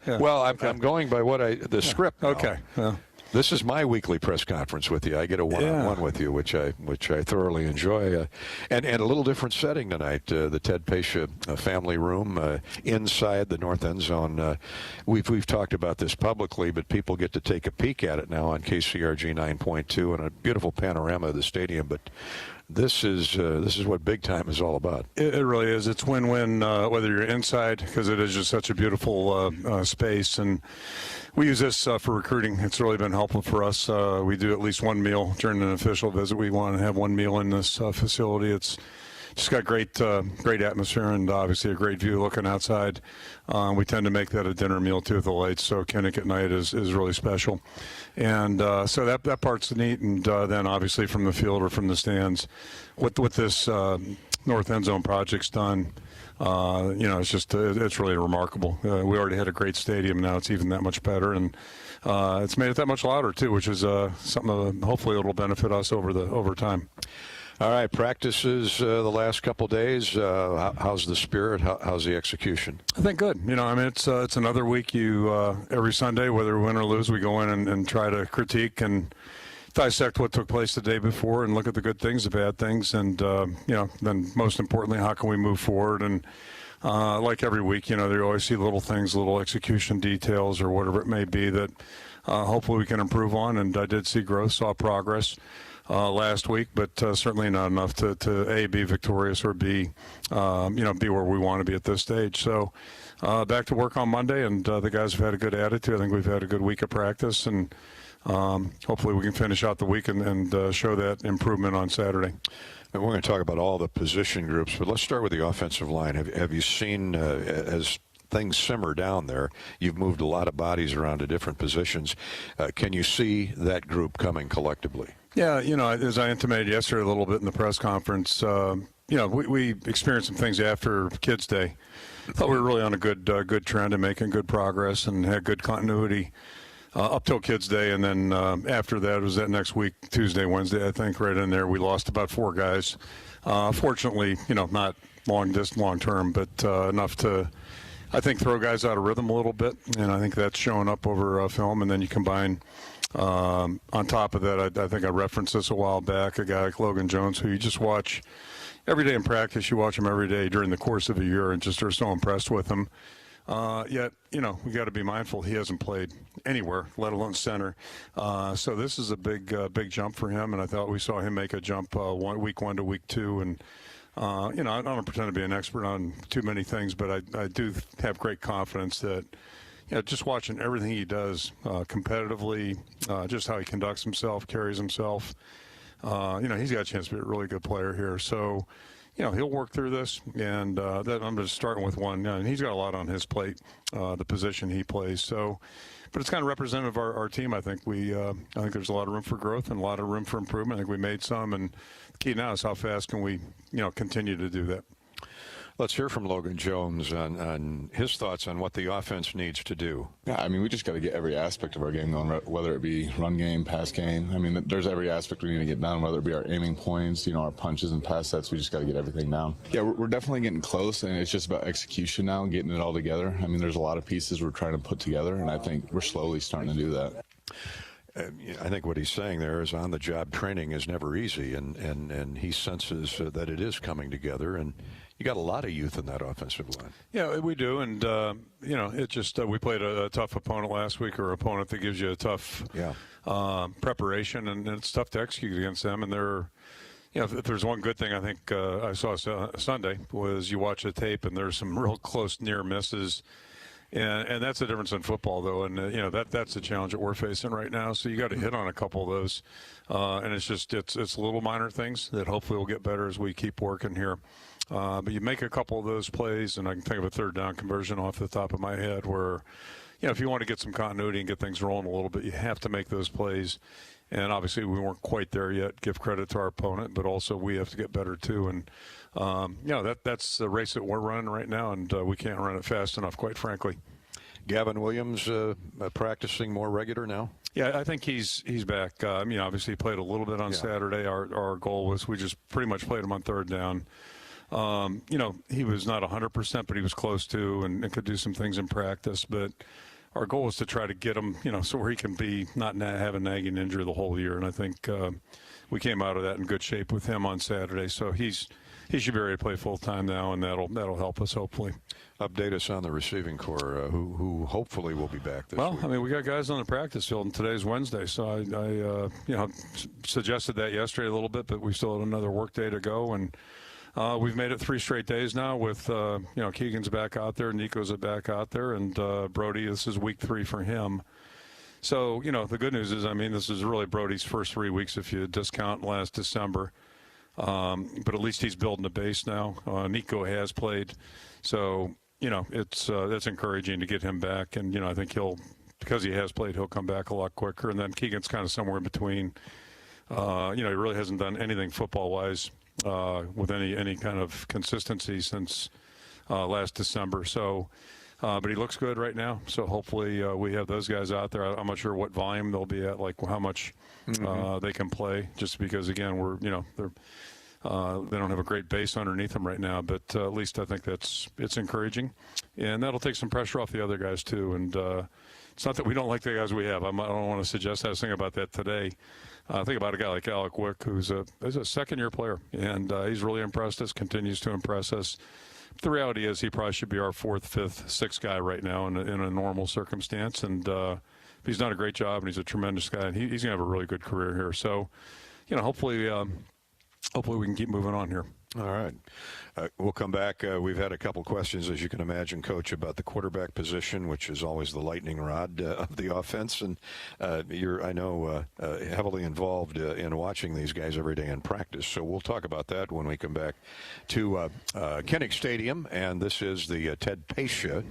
Yeah. Well, I'm going by the script now. Okay. Yeah. This is my weekly press conference with you. I get a one-on-one with you, which I thoroughly enjoy, and a little different setting tonight. The Ted Pasha family room inside the north end zone. We've talked about this publicly, but people get to take a peek at it now on KCRG 9.2 and a beautiful panorama of the stadium. But this is what big time is all about. It really is. It's win-win whether you're inside, because it is just such a beautiful space, and we use this for recruiting. It's really been helpful for us. We do at least one meal during an official visit. We want to have one meal in this facility. It's just got great atmosphere and obviously a great view looking outside. We tend to make that a dinner meal too with the lights, so Kinnick at night is really special. And so that part's neat. And then obviously from the field or from the stands, what this north end zone project's done, it's really remarkable. We already had a great stadium. Now it's even that much better, and it's made it that much louder too, which is something hopefully it'll benefit us over time. All right, practices the last couple days. How's the spirit? How's the execution? I think good. It's another week. Every Sunday, whether we win or lose, we go in and try to critique and dissect what took place the day before and look at the good things, the bad things, and then most importantly, how can we move forward? And like every week, you always see little things, little execution details or whatever it may be that hopefully we can improve on. And I did see growth, saw progress last week, but certainly not enough to A, be victorious, or B, be where we want to be at this stage. So back to work on Monday, and the guys have had a good attitude. I think we've had a good week of practice, and hopefully we can finish out the week and show that improvement on Saturday. And we're going to talk about all the position groups, but let's start with the offensive line. Have you seen, as things simmer down there, you've moved a lot of bodies around to different positions. Can you see that group coming collectively? Yeah, as I intimated yesterday a little bit in the press conference, we experienced some things after Kids Day. Thought we were really on a good trend and making good progress and had good continuity up till Kids Day, and then after that, it was that next week, Tuesday, Wednesday, I think, right in there, we lost about 4 guys. Fortunately, not long term, but enough to, I think, throw guys out of rhythm a little bit, and I think that's showing up over film. And then you combine on top of that, I think I referenced this a while back, a guy like Logan Jones, who you just watch every day in practice. You watch him every day during the course of a year and just are so impressed with him. Yet, we got to be mindful he hasn't played anywhere, let alone center. So this is a big jump for him, and I thought we saw him make a jump week 1 to week 2. And I don't pretend to be an expert on too many things, but I do have great confidence that, just watching everything he does competitively, just how he conducts himself, carries himself, he's got a chance to be a really good player here. So, he'll work through this, and that I'm just starting with one. And he's got a lot on his plate, the position he plays. So, but it's kind of representative of our team. I think I think there's a lot of room for growth and a lot of room for improvement. I think we made some, and the key now is how fast can we, continue to do that. Let's hear from Logan Jones on his thoughts on what the offense needs to do. Yeah, I mean, we just got to get every aspect of our game going, whether it be run game, pass game. I mean, there's every aspect we need to get down, whether it be our aiming points, our punches and pass sets. We just got to get everything down. Yeah, we're definitely getting close, and it's just about execution now and getting it all together. I mean, there's a lot of pieces we're trying to put together, and I think we're slowly starting to do that. I think what he's saying there is on-the-job training is never easy, and he senses that it is coming together, and you got a lot of youth in that offensive line. Yeah, we do, and it just we played a tough opponent last week, or opponent that gives you a tough preparation, and it's tough to execute against them. And they're, if there's one good thing I think I saw Sunday was you watch the tape, and there's some real close near misses. And that's the difference in football, though, and that's the challenge that we're facing right now. So you got to hit on a couple of those, and it's little minor things that hopefully will get better as we keep working here. But you make a couple of those plays, and I can think of a third down conversion off the top of my head where, if you want to get some continuity and get things rolling a little bit, you have to make those plays. And obviously we weren't quite there yet. Give credit to our opponent, but also we have to get better too. And that's the race that we're running right now, and we can't run it fast enough, quite frankly. Gavin Williams practicing more regular now? Yeah, I think he's back. Obviously he played a little bit on Saturday. Our goal was we just pretty much played him on third down. He was not 100%, but he was close to and could do some things in practice. But our goal was to try to get him, so where he can be not have a nagging injury the whole year. And I think we came out of that in good shape with him on Saturday. So he should be ready to play full time now, and that'll help us hopefully. Update us on the receiving corps, who hopefully will be back this week. We got guys on the practice field, and today's Wednesday, so I suggested that yesterday a little bit, but we still had another work day to go, and we've made it 3 straight days now with Keegan's back out there, Nico's back out there, and Brody. This is week 3 for him. So the good news is, this is really Brody's first 3 weeks if you discount last December. But at least he's building a base now. Nico has played, so that's encouraging to get him back. And I think because he has played, he'll come back a lot quicker. And then Keegan's kind of somewhere in between. He really hasn't done anything football-wise with any kind of consistency since last December. So, but he looks good right now. So hopefully we have those guys out there. I'm not sure what volume they'll be at, like how much they can play. Just because again they don't have a great base underneath them right now. But at least I think it's encouraging, and that'll take some pressure off the other guys too. And it's not that we don't like the guys we have. I don't want to suggest I was thinking about that today. Think about a guy like Alec Wick, who's a second-year player, and he's really impressed us, continues to impress us. The reality is he probably should be our 4th, 5th, 6th guy right now in a normal circumstance, and he's done a great job, and he's a tremendous guy, and he's going to have a really good career here. So, hopefully we can keep moving on here. All right. We'll come back. We've had a couple questions, as you can imagine, Coach, about the quarterback position, which is always the lightning rod of the offense. And you're, I know, heavily involved in watching these guys every day in practice. So we'll talk about that when we come back to Kinnick Stadium. And this is the Ted Pasha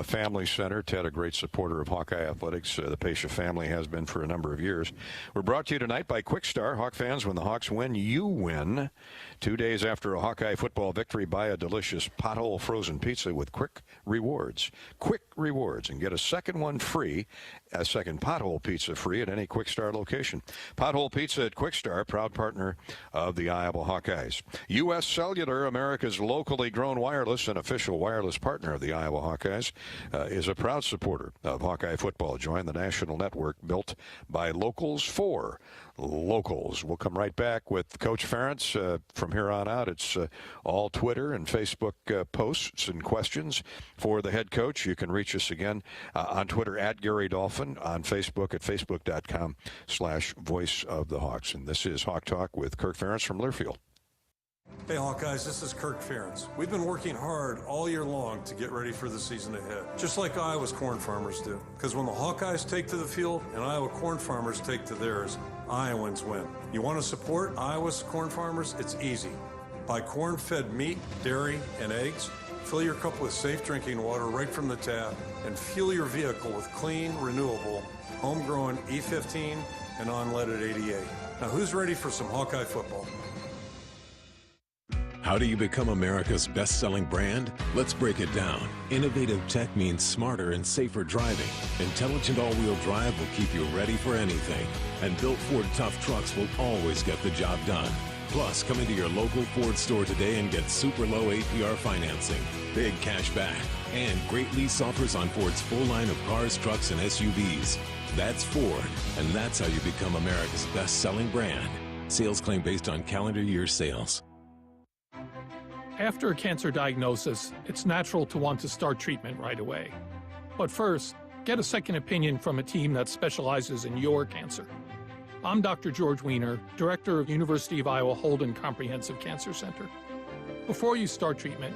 Family Center. Ted, a great supporter of Hawkeye athletics. The Pasha family has been for a number of years. We're brought to you tonight by Quick Star. Hawk fans, when the Hawks win, you win. 2 days after a Hawkeye football victory, buy a delicious pothole frozen pizza with Quick Rewards. Quick Rewards, and get a second one free, a second pothole pizza free at any Quick Star location. Pothole Pizza at Quick Star, proud partner of the Iowa Hawkeyes. U.S. Cellular, America's locally grown wireless and official wireless partner of the Iowa Hawkeyes, is a proud supporter of Hawkeye football. Join the national network built by locals for locals. We'll come right back with Coach Ferentz. From here on out, it's all Twitter and Facebook posts and questions for the head coach. You can reach us again on Twitter at Gary Dolphin, on Facebook at facebook.com/Voice of the Hawks. And this is Hawk Talk with Kirk Ferentz from Learfield. Hey Hawkeyes, this is Kirk Ferentz. We've been working hard all year long to get ready for the season ahead, just like Iowa's corn farmers do. Because when the Hawkeyes take to the field and Iowa corn farmers take to theirs, Iowans win. You want to support Iowa's corn farmers? It's easy. Buy corn-fed meat, dairy, and eggs. Fill your cup with safe drinking water right from the tap, and fuel your vehicle with clean, renewable, homegrown E15 and unleaded 88. Now who's ready for some Hawkeye football? How do you become America's best-selling brand? Let's break it down. Innovative tech means smarter and safer driving. Intelligent all-wheel drive will keep you ready for anything. And built Ford tough trucks will always get the job done. Plus, come into your local Ford store today and get super low APR financing, big cash back, and great lease offers on Ford's full line of cars, trucks, and SUVs. That's Ford, and that's how you become America's best-selling brand. Sales claim based on calendar year sales. After a cancer diagnosis, it's natural to want to start treatment right away. But first, get a second opinion from a team that specializes in your cancer. I'm Dr. George Weiner, Director of University of Iowa Holden Comprehensive Cancer Center. Before you start treatment,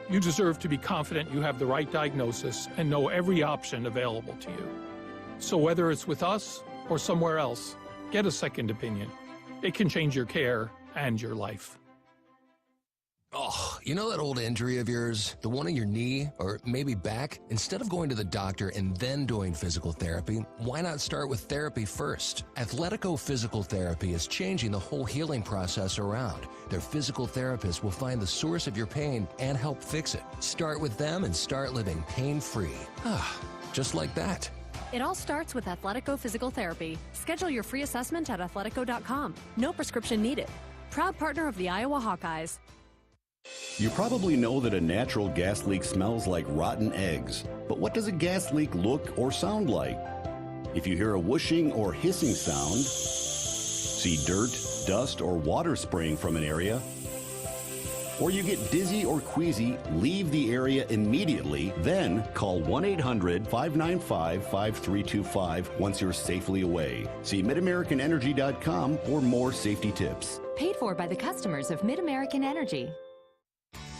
you deserve to be confident you have the right diagnosis and know every option available to you. So whether it's with us or somewhere else, get a second opinion. It can change your care and your life. Oh, you know that old injury of yours, the one in your knee or maybe back? Instead of going to the doctor and then doing physical therapy, why not start with therapy first? Athletico Physical Therapy is changing the whole healing process around. Their physical therapists will find the source of your pain and help fix it. Start with them and start living pain-free. Just like that. It all starts with Athletico Physical Therapy. Schedule your free assessment at athletico.com. No prescription needed. Proud partner of the Iowa Hawkeyes. You probably know that a natural gas leak smells like rotten eggs. But what does a gas leak look or sound like? If you hear a whooshing or hissing sound, see dirt, dust, or water spraying from an area, or you get dizzy or queasy, leave the area immediately, then call 1-800-595-5325 once you're safely away. See MidAmericanEnergy.com for more safety tips. Paid for by the customers of Mid-American Energy.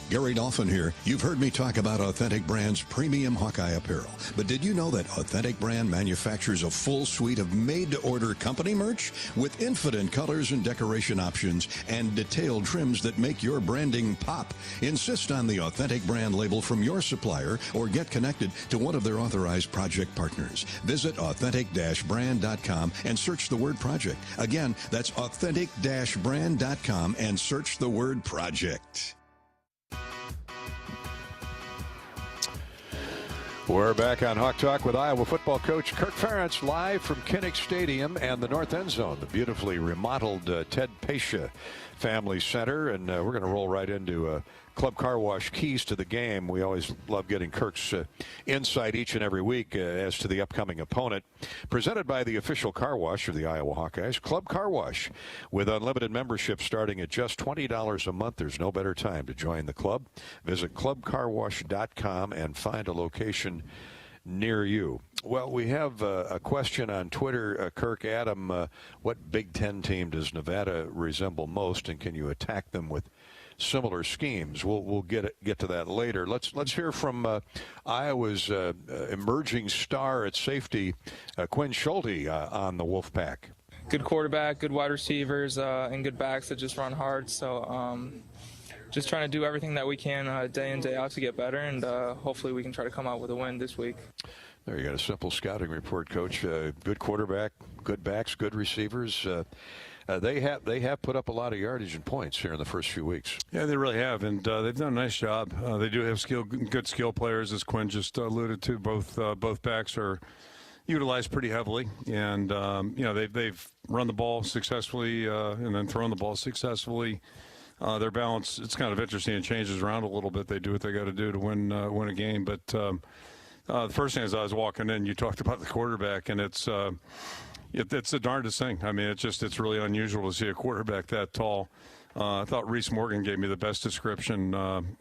Gary Dolphin here. You've heard me talk about Authentic Brand's premium Hawkeye apparel. But did you know that Authentic Brand manufactures a full suite of made-to-order company merch with infinite colors and decoration options and detailed trims that make your branding pop? Insist on the Authentic Brand label from your supplier or get connected to one of their authorized project partners. Visit authentic-brand.com and search the word project. Again, that's authentic-brand.com and search the word project. We're back on Hawk Talk with Iowa football coach Kirk Ferentz, live from Kinnick Stadium and the North End Zone, the beautifully remodeled Ted Pasha Family Center. And we're going to roll right into Club Car Wash keys to the game. We always love getting Kirk's insight each and every week as to the upcoming opponent. Presented by the official car wash of the Iowa Hawkeyes, Club Car Wash. With unlimited membership starting at just $20 a month, there's no better time to join the club. Visit clubcarwash.com and find a location near you. Well, we have a question on Twitter, Kirk. Adam, what Big Ten team does Nevada resemble most, and can you attack them with similar schemes? We'll get to that later. Let's hear from Iowa's emerging star at safety, Quinn Schulte, on the Wolfpack. Good quarterback, good wide receivers, and good backs that just run hard. So just trying to do everything that we can day in, day out to get better, and hopefully we can try to come out with a win this week. There you got a simple scouting report, Coach. Good quarterback, good backs, good receivers. They have put up a lot of yardage and points here in the first few weeks. Yeah, they really have, and they've done a nice job. They do have good skill players, as Quinn just alluded to. Both backs are utilized pretty heavily, and they've run the ball successfully and then thrown the ball successfully. Their balance, it's kind of interesting. It changes around a little bit. They do what they got to do to win a game. But the first thing as I was walking in, you talked about the quarterback, and it's the darndest thing. I mean, it's really unusual to see a quarterback that tall. I thought Reese Morgan gave me the best description.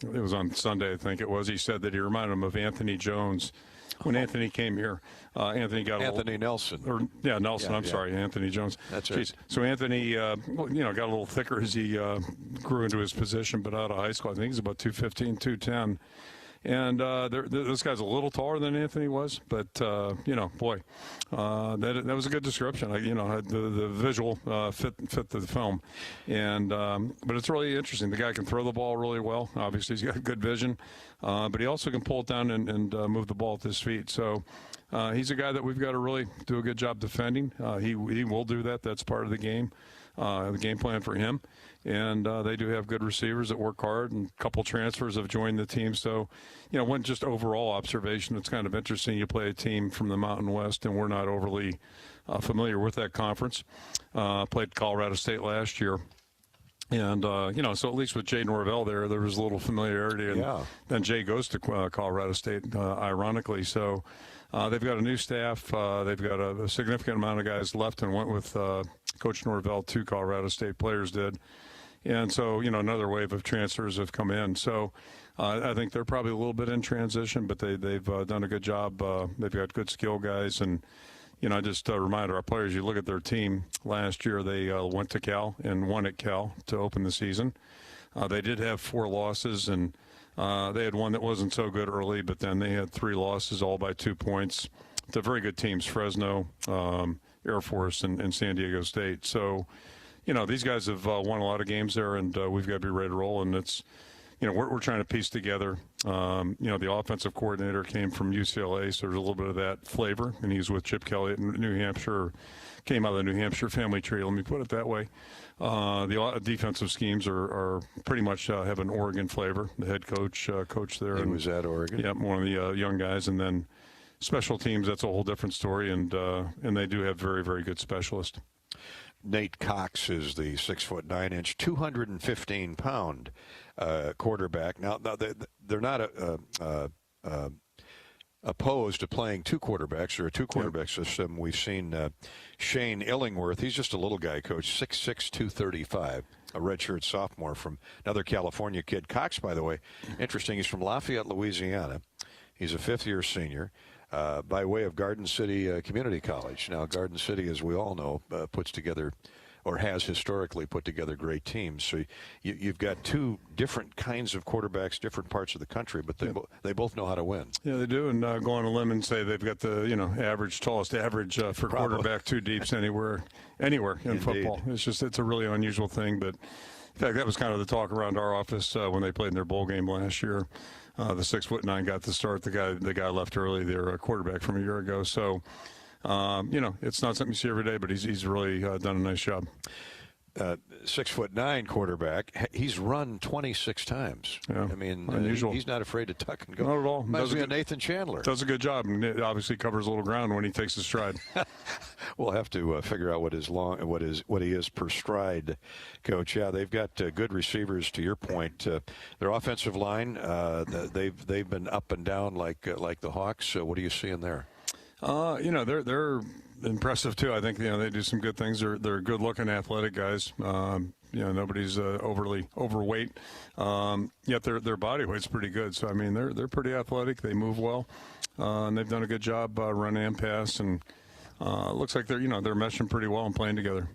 It was on Sunday, I think it was. He said that he reminded him of Anthony Jones. When Anthony came here, Anthony got Nelson. Nelson. I'm sorry, Anthony Jones. That's right. So Anthony, got a little thicker as he grew into his position, but out of high school, I think he's about 215, 210. And this guy's a little taller than Anthony was, but that was a good description. The visual fit the film, and but it's really interesting. The guy can throw the ball really well. Obviously, he's got good vision, but he also can pull it down and move the ball with his feet. So he's a guy that we've got to really do a good job defending. He will do that. That's part of the game. the game plan for him. And they do have good receivers that work hard, and a couple transfers have joined the team. So, one just overall observation, it's kind of interesting. You play a team from the Mountain West, and we're not overly familiar with that conference. Played Colorado State last year. And, so at least with Jay Norvell there was a little familiarity. And then Jay goes to Colorado State, ironically. So they've got a new staff. They've got a significant amount of guys left and went with Coach Norvell. 2 Colorado State players did. And so, another wave of transfers have come in. So I think they're probably a little bit in transition, but they've done a good job. They've got good skill guys. And, just a reminder, our players, you look at their team last year, they went to Cal and won at Cal to open the season. They did have 4 losses, and they had one that wasn't so good early, but then they had 3 losses, all by 2 points. To very good teams, Fresno, Air Force, and San Diego State. So, these guys have won a lot of games there, and we've got to be ready to roll. And it's, we're trying to piece together. The offensive coordinator came from UCLA, so there's a little bit of that flavor. And he's with Chip Kelly at New Hampshire, came out of the New Hampshire family tree, let me put it that way. The defensive schemes are pretty much have an Oregon flavor. The head coach there. He was at Oregon. Yeah, one of the young guys. And then special teams, that's a whole different story. And they do have very, very good specialists. Nate Cox is the 6'9", 215-pound quarterback. Now they're not opposed to playing 2 quarterbacks or a 2-quarterback system. We've seen Shane Illingworth. He's just a little guy, Coach, 6'6", 235, a redshirt sophomore from another California kid. Cox, by the way, interesting. He's from Lafayette, Louisiana. He's a 5th-year senior. By way of Garden City Community College. Now, Garden City, as we all know, puts together or has historically put together great teams. So you've got 2 different kinds of quarterbacks, different parts of the country, but they both know how to win. Yeah, they do. And go on a limb and say they've got the tallest average for quarterback 2 deeps anywhere in football. It's a really unusual thing. But in fact, that was kind of the talk around our office when they played in their bowl game last year. The 6'9" got the start. The guy left early. Their quarterback from a year ago. So, it's not something you see every day, but he's really done a nice job. 6'9" quarterback. He's run 26 times. Yeah, I mean, unusual. He's not afraid to tuck and go. Not at all. Reminds me of Nathan Chandler. Does a good job, and it obviously covers a little ground when he takes his stride. We'll have to figure out what he is per stride, Coach. Yeah, they've got good receivers. To your point, their offensive line, they've been up and down like the Hawks. What do you see in there? They're impressive too. I think they do some good things. They're good-looking, athletic guys. Nobody's overly overweight. Yet their body weight's pretty good. So I mean, they're pretty athletic. They move well, and they've done a good job run and pass. And looks like they're meshing pretty well and playing together.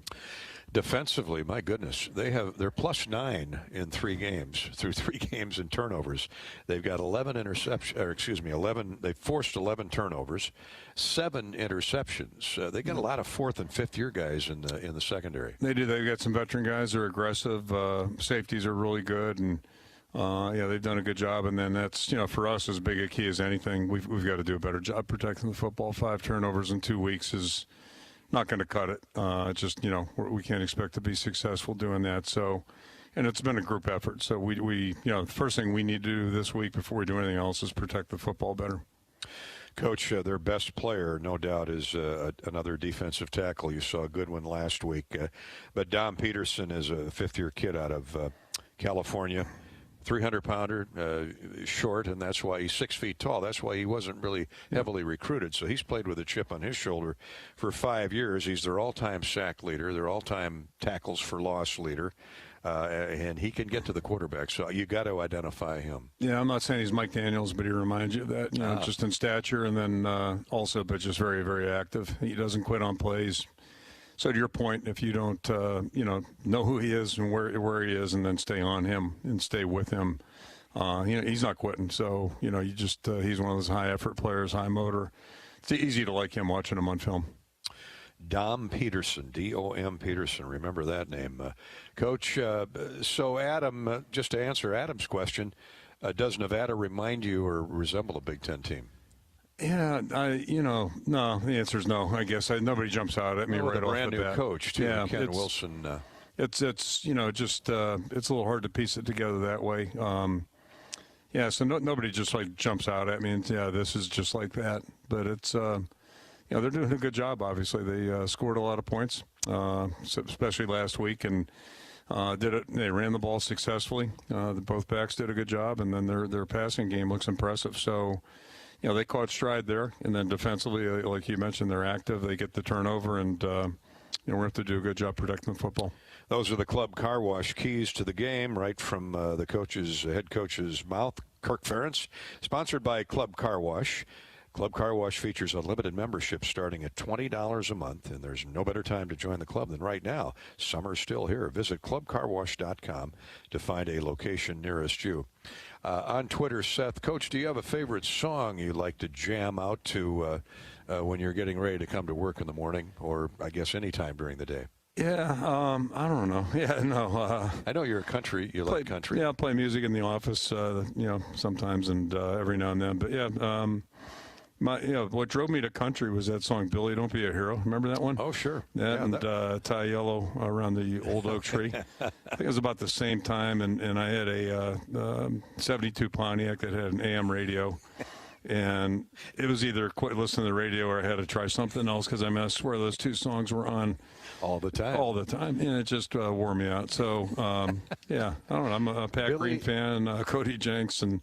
Defensively, my goodness, they're +9 in 3 games through 3 games in turnovers. They've got 11. They've forced 11 turnovers, 7 interceptions. They got a lot of 4th and 5th year guys in the secondary. They do. They've got some veteran guys. They're aggressive. Safeties are really good, and they've done a good job. And then that's for us as big a key as anything. We've got to do a better job protecting the football. 5 turnovers in 2 weeks is not going to cut it. We can't expect to be successful doing that. So, and it's been a group effort. So we the first thing we need to do this week before we do anything else is protect the football better. Coach, their best player, no doubt, is another defensive tackle. You saw a good one last week. But Dom Peterson is a 5th-year kid out of California. 300-pounder, short, and that's why he's 6 feet tall. That's why he wasn't really heavily recruited. So he's played with a chip on his shoulder for 5 years. He's their all-time sack leader, their all-time tackles for loss leader, and he can get to the quarterback. So you got to identify him. Yeah, I'm not saying he's Mike Daniels, but he reminds you of that, just in stature, and then also, but just very, very active. He doesn't quit on plays. So to your point, if you don't, know who he is and where he is, and then stay on him and stay with him, he's not quitting. So he's one of those high effort players, high motor. It's easy to like him watching him on film. Dom Peterson, D-O-M Peterson. Remember that name, Coach. So Adam, just to answer Adam's question, does Nevada remind you or resemble a Big Ten team? Yeah, no. The answer is no. I guess nobody jumps out at me right off the bat. With a brand new coach too, yeah, Ken Wilson. It's it's a little hard to piece it together that way. Yeah, so nobody just like jumps out at me and yeah, this is just like that. But it's they're doing a good job. Obviously, they scored a lot of points, especially last week, and they ran the ball successfully. Both backs did a good job, and then their passing game looks impressive. So. They caught stride there, and then defensively, like you mentioned, they're active. They get the turnover, and we have to do a good job protecting the football. Those are the Club Car Wash keys to the game, right from the head coach's mouth. Kirk Ferentz, sponsored by Club Car Wash. Club Car Wash features unlimited membership starting at $20 a month, and there's no better time to join the club than right now. Summer's still here. Visit clubcarwash.com to find a location nearest you. On Twitter, Seth, Coach, do you have a favorite song you like to jam out to when you're getting ready to come to work in the morning, or I guess any time during the day? Yeah, I don't know. Yeah, no. I know you're a country. You like country. Yeah, I play music in the office, sometimes and every now and then. But yeah, what drove me to country was that song, Billy, Don't Be a Hero. Remember that one? Oh, sure. Tie Yellow Around the Old Oak Tree. I think it was about the same time, and I had a 72 Pontiac that had an AM radio. And it was either quit listening to the radio or I had to try something else because I swear those two songs were on all the time. And it just wore me out. So, yeah, I don't know. I'm a Pat Green fan, Cody Jenks, and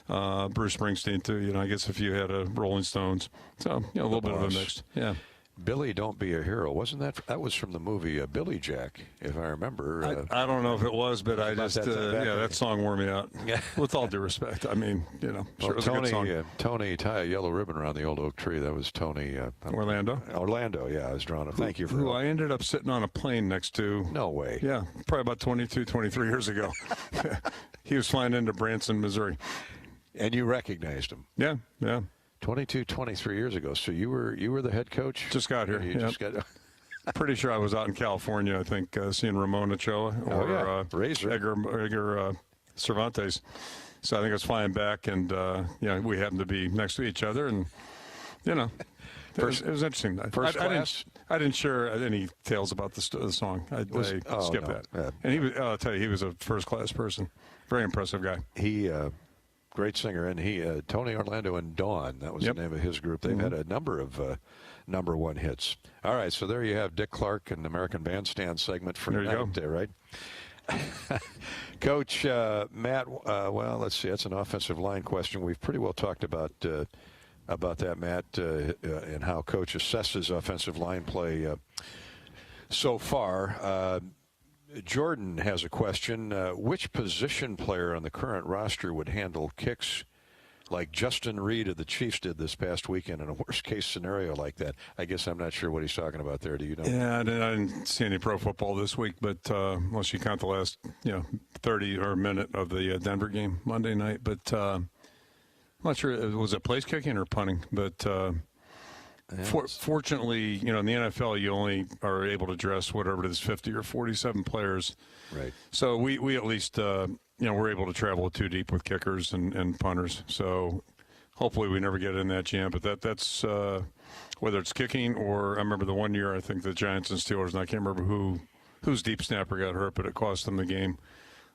Bruce Springsteen, too. I guess if you had a Rolling Stones. So, a little bit of a mix. Yeah. Billy, Don't Be a Hero. Wasn't that was from the movie Billy Jack, if I remember? I don't know if it was, but I just, that song wore me out. Yeah. With all due respect. I mean, sure, it was a good song. Tony, Tie a Yellow Ribbon Around the Old Oak Tree. That was Tony. Orlando? Orlando, yeah. I was drawn up. Thank you for that. Who I ended up sitting on a plane next to. No way. Yeah, probably about 22, 23 years ago. He was flying into Branson, Missouri. And you recognized him? Yeah, yeah. 22, 23 years ago. So you were the head coach? Just got here. Just got. Pretty sure I was out in California, I think, seeing Ramon Ochoa or Razor. Edgar Cervantes. So I think I was flying back, and we happened to be next to each other, and it was interesting. First class. I didn't share any tales about the song. I skipped that. Yeah. And I'll tell you, he was a first class person. Very impressive guy. He. Great singer, and Tony Orlando and Dawn, that was the name of his group. They've had a number of number one hits. All right, so there you have Dick Clark and the American Bandstand segment for tonight, right? Coach Matt, well, let's see, that's an offensive line question. We've pretty well talked about that, Matt, and how Coach assesses offensive line play so far. Jordan has a question. Which position player on the current roster would handle kicks like Justin Reed of the Chiefs did this past weekend in a worst-case scenario like that? I guess I'm not sure what he's talking about there. Do you know? Yeah, I didn't see any pro football this week, but unless you count the last 30 or minute of the Denver game Monday night. But I'm not sure. Was it place kicking or punting? But fortunately, in the NFL, you only are able to dress whatever it is, 50 or 47 players. Right. So we at least, we're able to travel too deep with kickers and punters. So hopefully we never get in that jam. But that's whether it's kicking or I remember the one year I think the Giants and Steelers, and I can't remember whose deep snapper got hurt, but it cost them the game.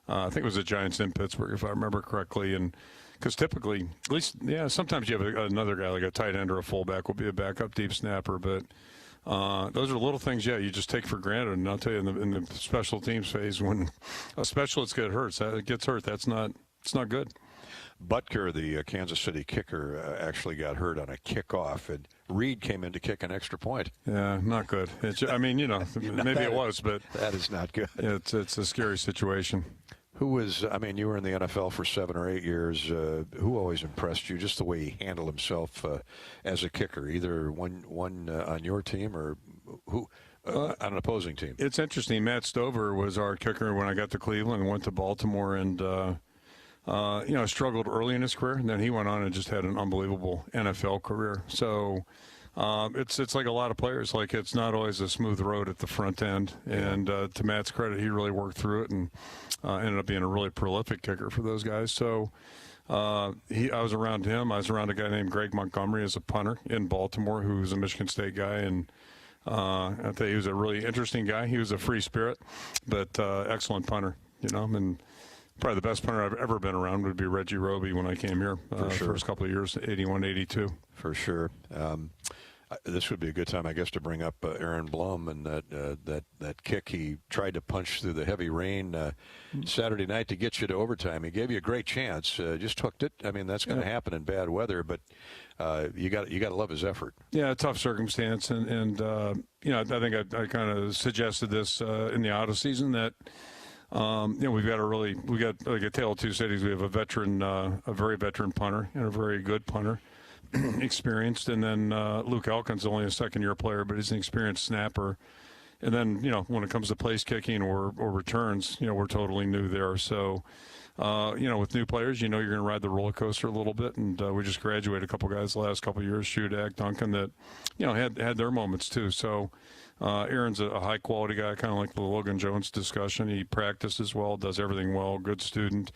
I think it was the Giants in Pittsburgh, if I remember correctly. And because typically, at least, sometimes you have another guy like a tight end or a fullback will be a backup deep snapper. But those are little things, you just take for granted. And I'll tell you, in the special teams phase, when a specialist gets hurt, it's not good. Butker, the Kansas City kicker, actually got hurt on a kickoff, and Reed came in to kick an extra point. Yeah, not good. Maybe it was, but that is not good. It's a scary situation. You were in the NFL for 7 or 8 years. Who always impressed you? Just the way he handled himself as a kicker, either one on your team or on an opposing team. It's interesting. Matt Stover was our kicker when I got to Cleveland and went to Baltimore, and struggled early in his career, and then he went on and just had an unbelievable NFL career. So it's like a lot of players. Like, it's not always a smooth road at the front end. And to Matt's credit, he really worked through it and ended up being a really prolific kicker for those guys. So I was around him. I was around a guy named Greg Montgomery as a punter in Baltimore, who's a Michigan State guy, and I tell you, he was a really interesting guy. He was a free spirit, but excellent punter, and probably the best punter I've ever been around would be Reggie Roby when I came here for sure. First couple of years, 81, 82. For sure. This would be a good time, I guess, to bring up Aaron Blum and that kick he tried to punch through the heavy rain Saturday night to get you to overtime. He gave you a great chance, just hooked it. I mean, that's going to happen in bad weather, but you got to love his effort. Yeah, tough circumstance, and I think I kind of suggested this in the auto season that. We've got like a tale of two cities. We have a very veteran punter and a very good punter, experienced, and then Luke Elkin's only a second-year player, but he's an experienced snapper. And then when it comes to place kicking or returns, we're totally new there. So, with new players, you're going to ride the roller coaster a little bit. And we just graduated a couple guys the last couple of years, Shudak, Duncan, that had their moments too. So. Aaron's a high-quality guy, kind of like the Logan Jones discussion. He practices well, does everything well, good student.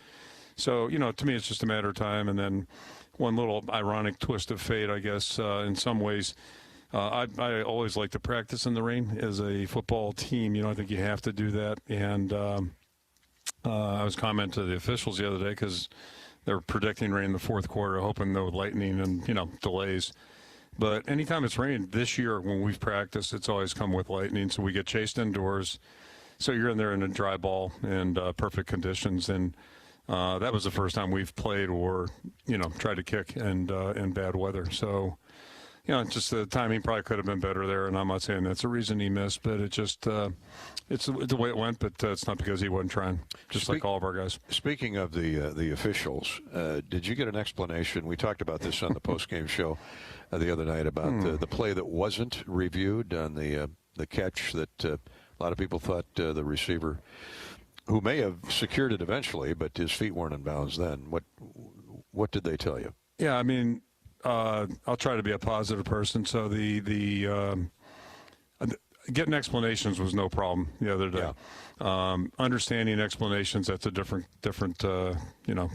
So, to me, it's just a matter of time. And then one little ironic twist of fate, I guess, in some ways. I always like to practice in the rain as a football team. I think you have to do that. And I was commenting to the officials the other day because they were predicting rain in the fourth quarter, hoping no lightning and, delays. But anytime it's rained this year when we've practiced, it's always come with lightning. So we get chased indoors. So you're in there in a dry ball and perfect conditions. And that was the first time we've played or, tried to kick in bad weather. So, just the timing probably could have been better there. And I'm not saying that's the reason he missed, but it just it's the way it went. But it's not because he wasn't trying, just like all of our guys. Speaking of the officials, did you get an explanation? We talked about this on the postgame show the other night about the play that wasn't reviewed on the catch that a lot of people thought the receiver, who may have secured it eventually, but his feet weren't in bounds then. What did they tell you? Yeah, I mean, I'll try to be a positive person. So the getting explanations was no problem the other day. Yeah. Understanding explanations, that's a different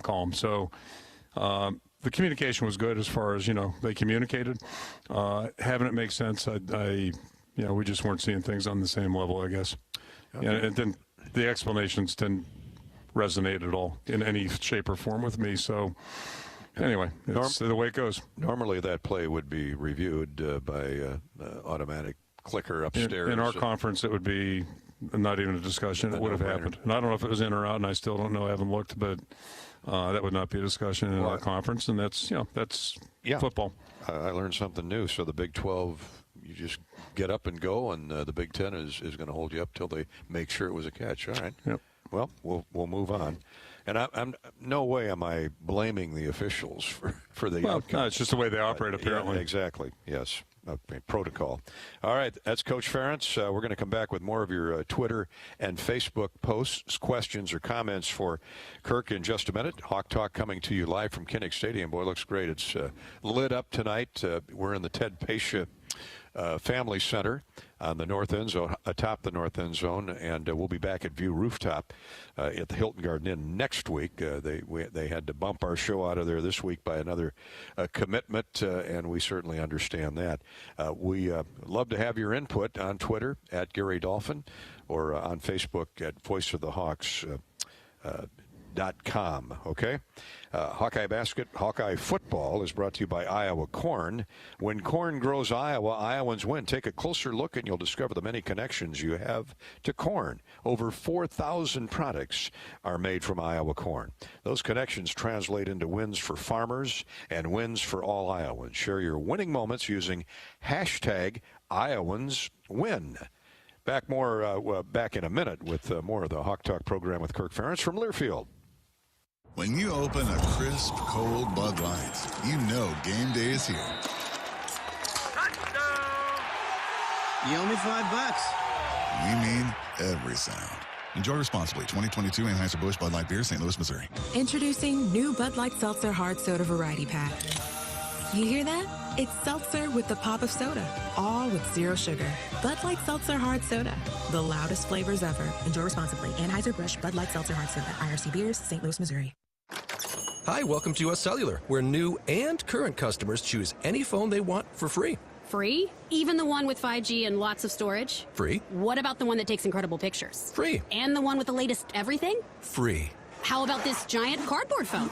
column. So. The communication was good as far as, they communicated. Having it make sense, we just weren't seeing things on the same level, I guess. Okay. And the explanations didn't resonate at all in any shape or form with me. So, anyway, it's the way it goes. Normally that play would be reviewed by automatic clicker upstairs. In our conference, it would be not even a discussion. It would have happened. And I don't know if it was in or out, and I still don't know. I haven't looked, but that would not be a discussion in our conference, and that's football. I learned something new. So the Big 12, you just get up and go, and the Big 10 is going to hold you up till they make sure it was a catch. All right. Yep. Well, we'll move on. And I'm no way am I blaming the officials for the outcome. No, it's just the way they operate, apparently. Yeah, exactly. Yes. Okay, protocol. All right, that's Coach Ferentz. We're going to come back with more of your Twitter and Facebook posts, questions, or comments for Kirk in just a minute. Hawk Talk coming to you live from Kinnick Stadium. Boy, it looks great. It's lit up tonight. We're in the Ted Pasha Family Center on the north end zone, atop the north end zone, and we'll be back at View Rooftop at the Hilton Garden Inn next week. They had to bump our show out of there this week by another commitment, and we certainly understand that. We love to have your input on Twitter at Gary Dolphin or on Facebook at Voice of the Hawks. .com, okay? Hawkeye football is brought to you by Iowa Corn. When corn grows Iowa, Iowans win. Take a closer look and you'll discover the many connections you have to corn. Over 4,000 products are made from Iowa corn. Those connections translate into wins for farmers and wins for all Iowans. Share your winning moments using hashtag IowansWin. Back in a minute with more of the Hawk Talk program with Kirk Ferentz from Learfield. When you open a crisp, cold Bud Light, you know game day is here. You owe me $5. We mean every sound. Enjoy responsibly. 2022 Anheuser-Busch Bud Light Beer, St. Louis, Missouri. Introducing new Bud Light Seltzer Hard Soda Variety Pack. You hear that? It's seltzer with the pop of soda, all with zero sugar. Bud Light Seltzer Hard Soda, the loudest flavors ever. Enjoy responsibly. Anheuser-Busch Bud Light Seltzer Hard Soda, IRC Beers, St. Louis, Missouri. Hi, welcome to US Cellular, where new and current customers choose any phone they want for free. Free? Even the one with 5G and lots of storage? Free. What about the one that takes incredible pictures? Free. And the one with the latest everything? Free. How about this giant cardboard phone?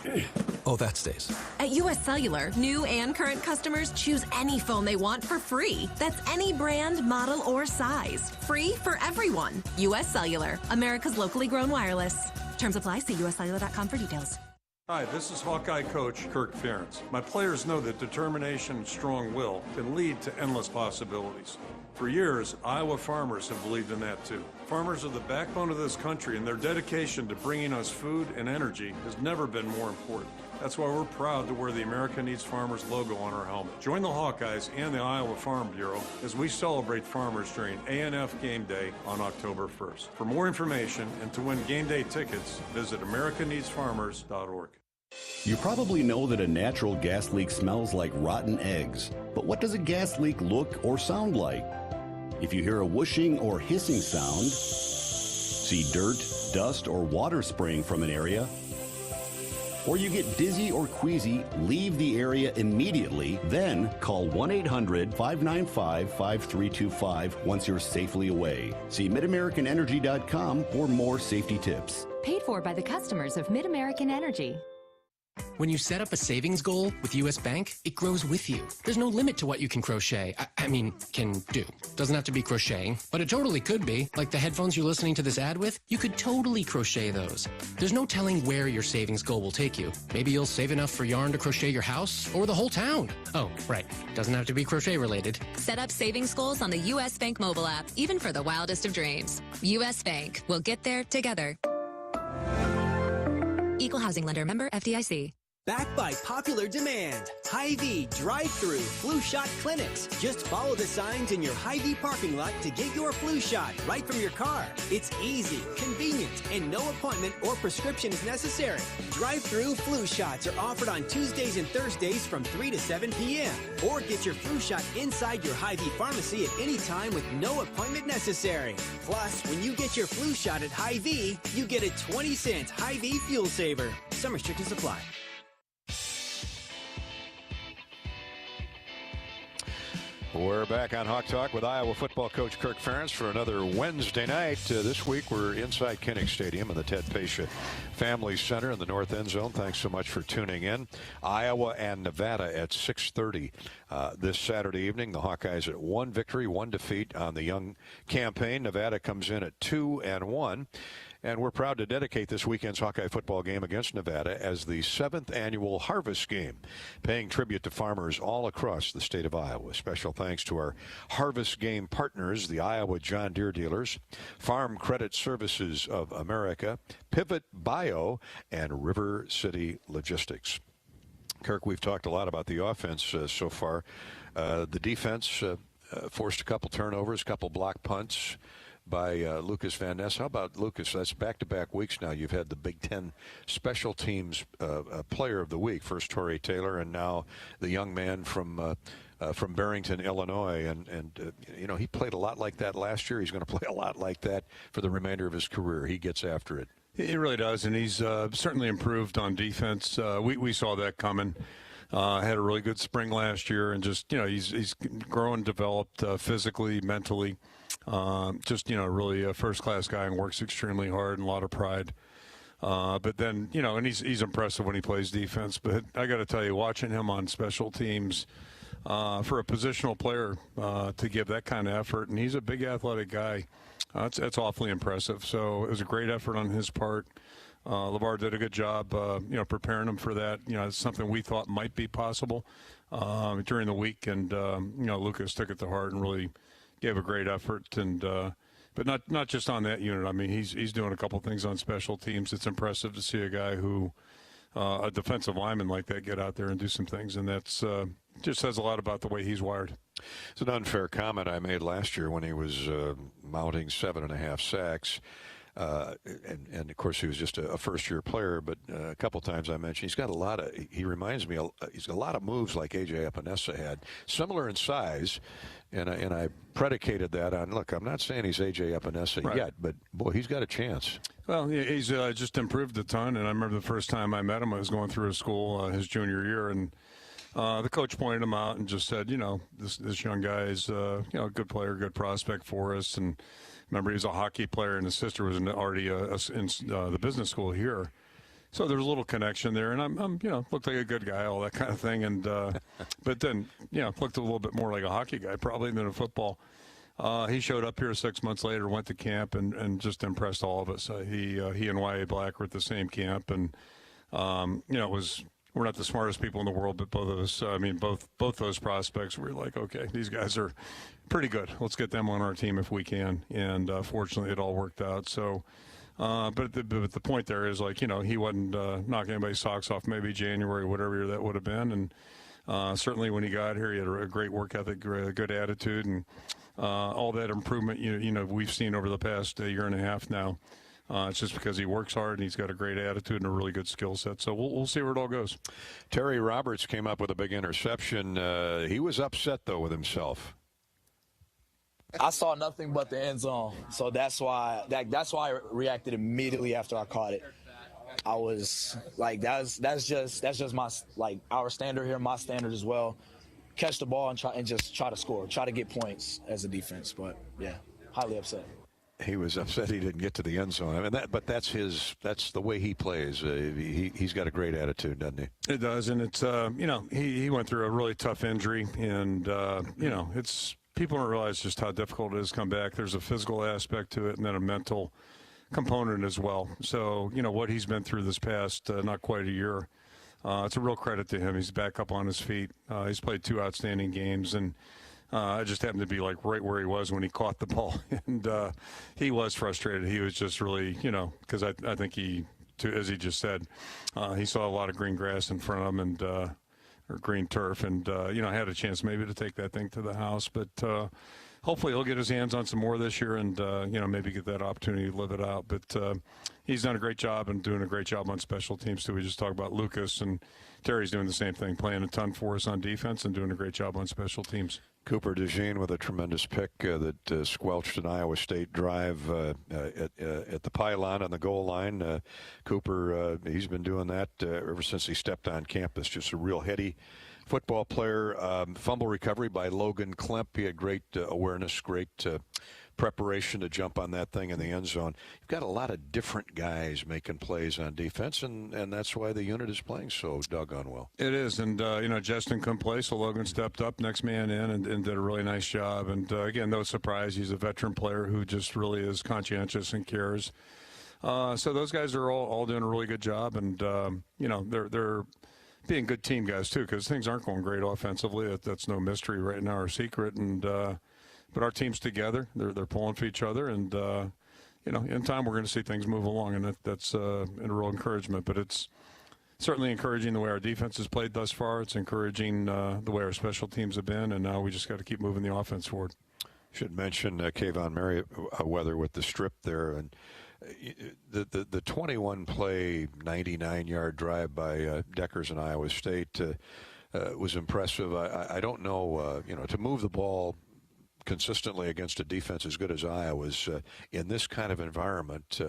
Oh, that stays. At US Cellular, new and current customers choose any phone they want for free. That's any brand, model, or size. Free for everyone. US Cellular, America's locally grown wireless. Terms apply. See uscellular.com for details. Hi, this is Hawkeye coach Kirk Ferentz. My players know that determination and strong will can lead to endless possibilities. For years, Iowa farmers have believed in that too. Farmers are the backbone of this country, and their dedication to bringing us food and energy has never been more important. That's why we're proud to wear the America Needs Farmers logo on our helmet. Join the Hawkeyes and the Iowa Farm Bureau as we celebrate farmers during ANF Game Day on October 1st. For more information and to win game day tickets, visit americaneedsfarmers.org. You probably know that a natural gas leak smells like rotten eggs. But what does a gas leak look or sound like? If you hear a whooshing or hissing sound, see dirt, dust, or water spraying from an area, or you get dizzy or queasy, leave the area immediately, then call 1-800-595-5325 once you're safely away. See MidAmericanEnergy.com for more safety tips. Paid for by the customers of Mid-American Energy. When you set up a savings goal with U.S. Bank, it grows with you. There's no limit to what you can crochet. Can do. Doesn't have to be crocheting, but it totally could be. Like the headphones you're listening to this ad with, you could totally crochet those. There's no telling where your savings goal will take you. Maybe you'll save enough for yarn to crochet your house or the whole town. Oh, right. Doesn't have to be crochet related. Set up savings goals on the U.S. Bank mobile app, even for the wildest of dreams. U.S. Bank. We'll get there together. Equal housing lender, member FDIC. Backed by popular demand, Hy-Vee drive-through flu shot clinics. Just follow the signs in your Hy-Vee parking lot to get your flu shot right from your car. It's easy, convenient, and no appointment or prescription is necessary. Drive-through flu shots are offered on Tuesdays and Thursdays from 3 to 7 p.m. Or get your flu shot inside your Hy-Vee pharmacy at any time with no appointment necessary. Plus, when you get your flu shot at Hy-Vee, you get a 20-cent Hy-Vee fuel saver. Some restrictions apply. We're back on Hawk Talk with Iowa football coach Kirk Ferentz for another Wednesday night. This week we're inside Kinnick Stadium in the Ted Pasha Family Center in the north end zone. Thanks so much for tuning in. Iowa and Nevada at 6:30 this Saturday evening. The Hawkeyes at 1 victory, 1 defeat on the young campaign. Nevada comes in at 2-1. And we're proud to dedicate this weekend's Hawkeye football game against Nevada as the 7th annual Harvest Game, paying tribute to farmers all across the state of Iowa. Special thanks to our Harvest Game partners, the Iowa John Deere dealers, Farm Credit Services of America, Pivot Bio, and River City Logistics. Kirk, we've talked a lot about the offense so far. The defense forced a couple turnovers, a couple block punts by Lucas Van Ness. How about Lucas? That's back-to-back weeks now. You've had the Big Ten Special Teams Player of the Week. First Torrey Taylor, and now the young man from Barrington, Illinois. And he played a lot like that last year. He's going to play a lot like that for the remainder of his career. He gets after it. He really does, and he's certainly improved on defense. We saw that coming. Had a really good spring last year, and just he's grown, developed physically, mentally. Really a first-class guy and works extremely hard and a lot of pride. But then, and he's impressive when he plays defense. But I got to tell you, watching him on special teams for a positional player to give that kind of effort, and he's a big athletic guy, that's awfully impressive. So it was a great effort on his part. LeVar did a good job, preparing him for that. It's something we thought might be possible during the week, and Lucas took it to heart and really gave a great effort. And but not just on that unit. I mean, he's doing a couple things on special teams. It's impressive to see a guy who a defensive lineman like that get out there and do some things, and that's just says a lot about the way he's wired. It's an unfair comment I made last year when he was mounting 7.5 sacks. and of course he was just a first-year player. But a couple times I mentioned he reminds me, he's got a lot of moves like A.J. Epinesa had, similar in size, and I predicated that on, look, I'm not saying he's A.J. Epinesa yet, but boy, he's got a chance. Well, he's just improved a ton, and I remember the first time I met him, I was going through his school his junior year, and the coach pointed him out and just said, this young guy is a good player, good prospect for us. And remember, he was a hockey player, and his sister was already in the business school here. So there's a little connection there, and I'm looked like a good guy, all that kind of thing. And but then, looked a little bit more like a hockey guy probably than a football. He showed up here 6 months later, went to camp, and just impressed all of us. He and Y.A. Black were at the same camp, and we're not the smartest people in the world, but both of us, both those prospects, we're like, okay, these guys are pretty good. Let's get them on our team if we can. And fortunately, it all worked out. So, but the point there is, like, he wasn't knocking anybody's socks off maybe January, whatever year that would have been. And certainly when he got here, he had a great work ethic, a good attitude, and all that improvement, we've seen over the past year and a half now. It's just because he works hard and he's got a great attitude and a really good skill set. So we'll see where it all goes. Terry Roberts came up with a big interception. He was upset, though, with himself. I saw nothing but the end zone, so that's why I reacted immediately after I caught it. I was like, that's just my, like, our standard here, my standard as well. Catch the ball and just try to score, try to get points as a defense. But yeah, highly upset. He was upset he didn't get to the end zone. But that's the way he plays. He's got a great attitude, doesn't he? It does, and it's he went through a really tough injury, and it's people don't realize just how difficult it is to come back. There's a physical aspect to it, and then a mental component as well. So what he's been through this past not quite a year. It's a real credit to him. He's back up on his feet. He's played 2 outstanding games, and I just happened to be like right where he was when he caught the ball, and he was frustrated. He was just really, because I think as he just said, he saw a lot of green grass in front of him and or green turf, and had a chance maybe to take that thing to the house. But hopefully he'll get his hands on some more this year, and maybe get that opportunity to live it out. But he's done a great job and doing a great job on special teams too. We just talked about Lucas, and Terry's doing the same thing, playing a ton for us on defense and doing a great job on special teams. Cooper DeJean with a tremendous pick that squelched an Iowa State drive at the pylon on the goal line. Cooper, he's been doing that ever since he stepped on campus. Just a real heady football player. Fumble recovery by Logan Klemp. He had great awareness, great preparation to jump on that thing in the end zone. You've got a lot of different guys making plays on defense, and that's why the unit is playing so doggone well. It is, and Justin couldn't play, so Logan stepped up, next man in, and did a really nice job. And again, no surprise, he's a veteran player who just really is conscientious and cares. So those guys are all doing a really good job, and they're being good team guys too, because things aren't going great offensively. That's no mystery right now or secret, and but our team's together. They're pulling for each other, and in time we're going to see things move along, and that's a real encouragement. But it's certainly encouraging the way our defense has played thus far. It's encouraging the way our special teams have been, and now we just got to keep moving the offense forward. Should mention Kayvon Merriweather with the strip there, and the 21-play, 99-yard drive by Deckers in Iowa State was impressive. I don't know, to move the ball consistently against a defense as good as Iowa's in this kind of environment,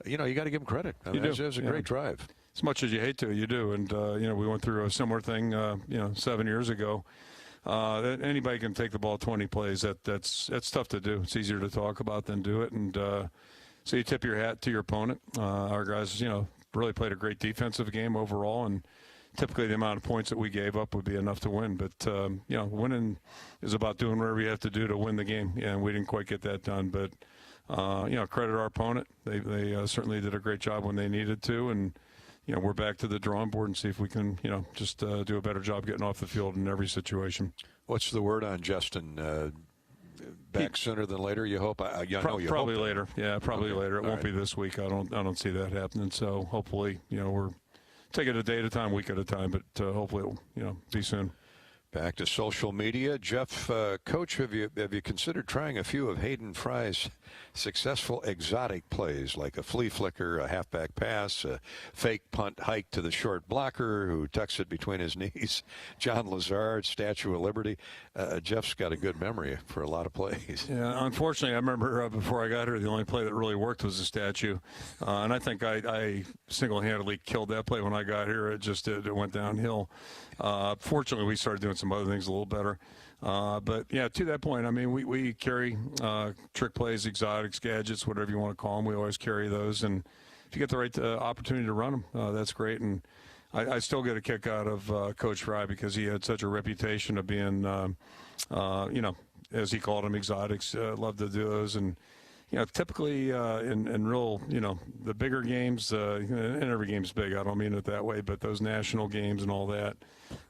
you got to give them credit. I mean, it was a great drive. As much as you hate to, you do. And, we went through a similar thing, 7 years ago. Anybody can take the ball 20 plays. That's tough to do. It's easier to talk about than do it. And so you tip your hat to your opponent. Our guys, really played a great defensive game overall, and typically the amount of points that we gave up would be enough to win. But, winning is about doing whatever you have to do to win the game, and we didn't quite get that done. But, credit our opponent. They certainly did a great job when they needed to, and, we're back to the drawing board and see if we can, just do a better job getting off the field in every situation. What's the word on Justin? Back sooner than later, you hope? Probably later. Yeah, probably later. It won't be this week. I don't see that happening. So hopefully, we're take it a day at a time, week at a time, but hopefully it'll, be soon. Back to social media. Jeff, Coach, have you considered trying a few of Hayden Fry's successful exotic plays, like a flea flicker, a halfback pass, a fake punt hike to the short blocker who tucks it between his knees, John Lazard, Statue of Liberty? Jeff's got a good memory for a lot of plays. Yeah, unfortunately, I remember before I got here, the only play that really worked was the statue. And I think I single-handedly killed that play when I got here. It went downhill. Fortunately, we started doing some other things a little better. But, yeah, to that point, I mean, we carry trick plays, exotics, gadgets, whatever you want to call them. We always carry those. And if you get the right opportunity to run them, that's great. And I still get a kick out of Coach Fry because he had such a reputation of being, as he called them, exotics. Loved to do those. And, typically in real, the bigger games, and every game's big, I don't mean it that way, but those national games and all that,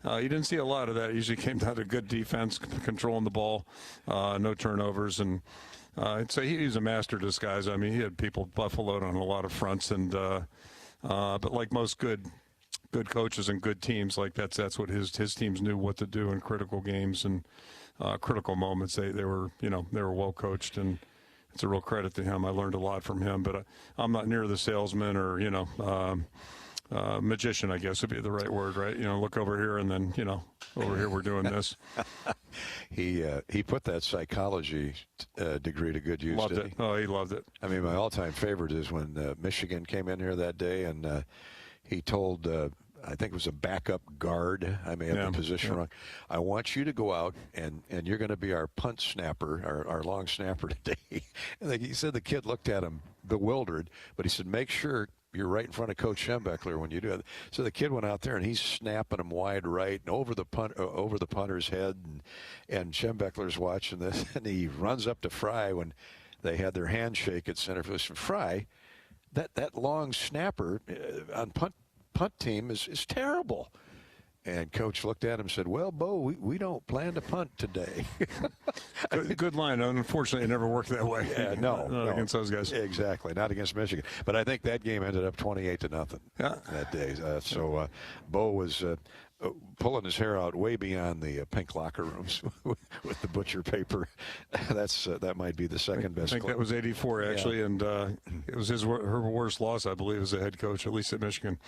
you didn't see a lot of that. It usually came down to good defense, controlling the ball, no turnovers. And I'd say he was a master of disguise. I mean, he had people buffaloed on a lot of fronts. And but like most good coaches and good teams, like that's what his teams knew what to do in critical games and critical moments. They were well coached, and it's a real credit to him. I learned a lot from him, but I'm not near the salesman or, magician, I guess would be the right word, right? Look over here and then, over here we're doing this. He put that psychology degree to good use. Loved it. Oh, he loved it. I mean, my all-time favorite is when Michigan came in here that day, and he told I think it was a backup guard. I may have the position wrong. I want you to go out, and you're going to be our punt snapper, our long snapper today. And he said the kid looked at him bewildered, but he said, make sure you're right in front of Coach Schembechler when you do it. So the kid went out there, and he's snapping him wide right and over the punter's head, and Schembechler's watching this, and he runs up to Fry when they had their handshake at center field. Fry, that long snapper on punt team is terrible. And Coach looked at him and said, well, Bo, we don't plan to punt today. Good line. Unfortunately, it never worked that way. Yeah, no. Against those guys. Exactly. Not against Michigan. But I think that game ended up 28-0 that day. So Bo was pulling his hair out way beyond the pink locker rooms with the butcher paper. That might be the second best. I think that was 84, actually, and it was her worst loss, I believe, as a head coach, at least at Michigan.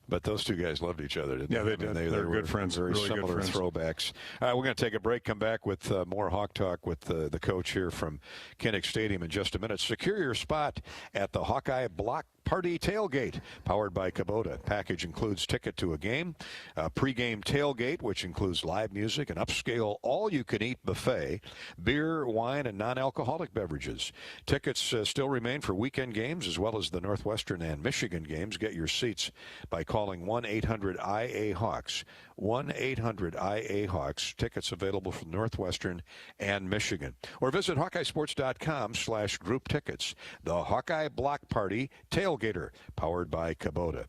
But those two guys loved each other, didn't they? Yeah, they did. They were good friends. Very really similar good throwbacks. All right, we're going to take a break, come back with more Hawk Talk with the coach here from Kinnick Stadium in just a minute. Secure your spot at the Hawkeye Block Party Tailgate, powered by Kubota. Package includes ticket to a game, a pregame tailgate, which includes live music, an upscale all-you-can-eat buffet, beer, wine, and non-alcoholic beverages. Tickets still remain for weekend games as well as the Northwestern and Michigan games. Get your seats by calling 1-800-IA-HAWKS. 1-800-IA-HAWKS. Tickets available from Northwestern and Michigan. Or visit HawkeyeSports.com/group tickets. The Hawkeye Block Party Tailgater, powered by Kubota.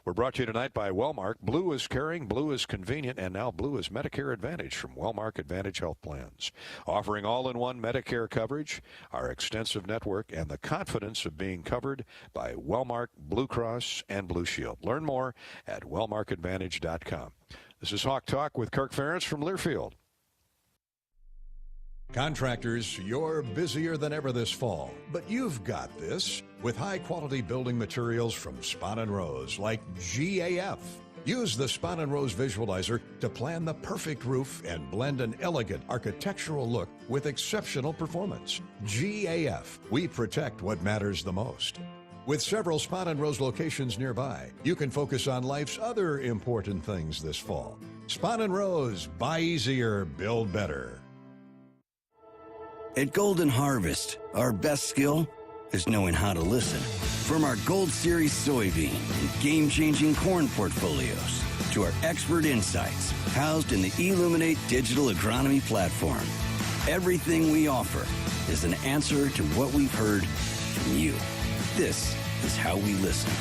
We're brought to you tonight by Wellmark. Blue is caring, blue is convenient, and now blue is Medicare Advantage from Wellmark Advantage Health Plans. Offering all-in-one Medicare coverage, our extensive network, and the confidence of being covered by Wellmark, Blue Cross, and Blue Shield. Learn more at wellmarkadvantage.com. This is Hawk Talk with Kirk Ferentz from Learfield. Contractors, you're busier than ever this fall, but you've got this with high-quality building materials from Spahn & Rose, like GAF. Use the Spahn & Rose Visualizer to plan the perfect roof and blend an elegant architectural look with exceptional performance. GAF, we protect what matters the most. With several Spahn & Rose locations nearby, you can focus on life's other important things this fall. Spahn & Rose, buy easier, build better. At Golden Harvest, our best skill is knowing how to listen. From our Gold Series soybean and game-changing corn portfolios to our expert insights housed in the Illuminate digital agronomy platform, everything we offer is an answer to what we've heard from you. This is how we listen.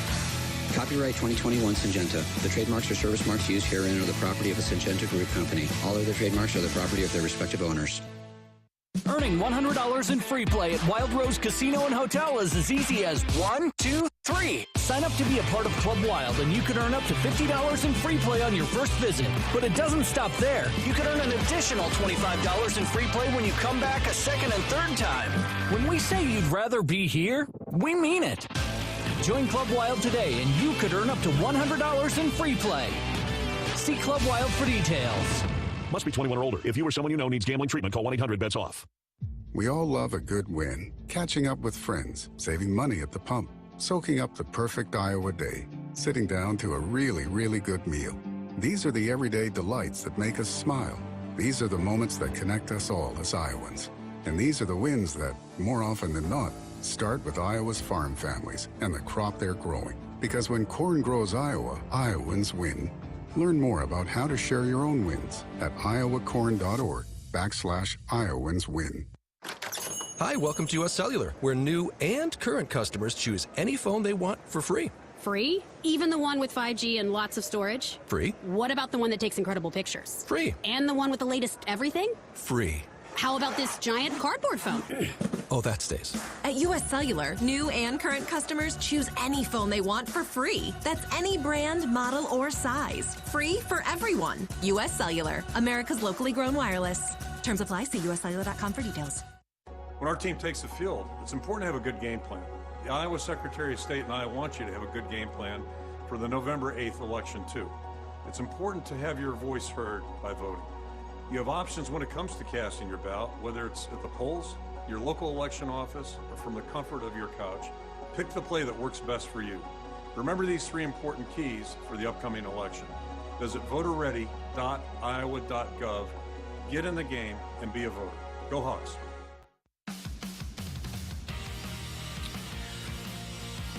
Copyright 2021 Syngenta. The trademarks or service marks used herein are the property of a Syngenta Group company. All other trademarks are the property of their respective owners. Earning $100 in free play at Wild Rose Casino and Hotel is as easy as 1, 2, 3. Sign up to be a part of Club Wild and you could earn up to $50 in free play on your first visit. But it doesn't stop there. You could earn an additional $25 in free play when you come back a second and third time. When we say you'd rather be here, we mean it. Join Club Wild today and you could earn up to $100 in free play. See Club Wild for details. Must be 21 or older. If you or someone you know needs gambling treatment, call 1-800-BETS-OFF. We all love a good win. Catching up with friends, saving money at the pump, soaking up the perfect Iowa day, sitting down to a really, really good meal. These are the everyday delights that make us smile. These are the moments that connect us all as Iowans. And these are the wins that, more often than not, start with Iowa's farm families and the crop they're growing. Because when corn grows Iowa, Iowans win. Learn more about how to share your own wins at iowacorn.org/IowansWin. Hi, welcome to US Cellular, where new and current customers choose any phone they want for free. Free? Even the one with 5G and lots of storage? Free. What about the one that takes incredible pictures? Free. And the one with the latest everything? Free. How about this giant cardboard phone? Oh, that stays. At US Cellular, new and current customers choose any phone they want for free. That's any brand, model, or size. Free for everyone. US Cellular, America's locally grown wireless. Terms apply. See uscellular.com for details. When our team takes the field, it's important to have a good game plan. The Iowa Secretary of State and I want you to have a good game plan for the November 8th election, too. It's important to have your voice heard by voting. You have options when it comes to casting your ballot, whether it's at the polls, your local election office, or from the comfort of your couch. Pick the play that works best for you. Remember these 3 important keys for the upcoming election. Visit voterready.iowa.gov, get in the game, and be a voter. Go Hawks.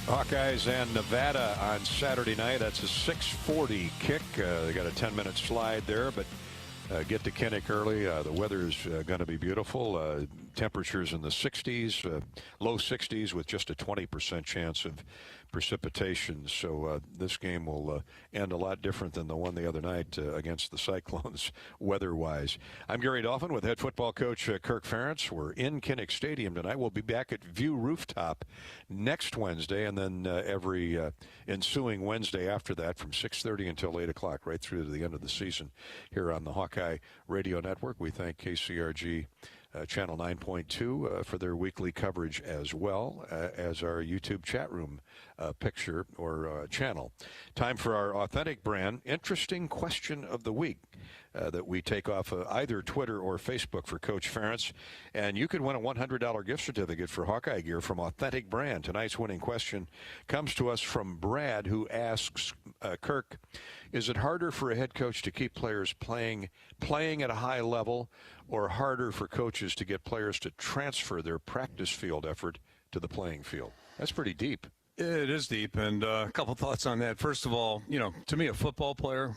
Hawkeyes and Nevada on Saturday night. That's a 6:40 kick. They got a 10-minute slide there, but get to Kinnick early. The weather is going to be beautiful. Temperatures in the 60s, low 60s with just a 20% chance of precipitation. So this game will end a lot different than the one the other night against the Cyclones weather-wise. I'm Gary Dolphin with head football coach Kirk Ferentz. We're in Kinnick Stadium tonight. We'll be back at View Rooftop next Wednesday, and then every ensuing Wednesday after that from 6:30 until 8 o'clock, right through to the end of the season here on the Hawkeye Radio Network. We thank KCRG Channel 9.2 for their weekly coverage, as well as our YouTube chat room picture or channel. Time for our authentic brand interesting question of the week that we take off either Twitter or Facebook for Coach Ferentz. And you could win a $100 gift certificate for Hawkeye gear from Authentic Brand. Tonight's winning question comes to us from Brad, who asks, Kirk, is it harder for a head coach to keep players playing at a high level, or harder for coaches to get players to transfer their practice field effort to the playing field? That's pretty deep. It is deep, and a couple thoughts on that. First of all, to me, a football player,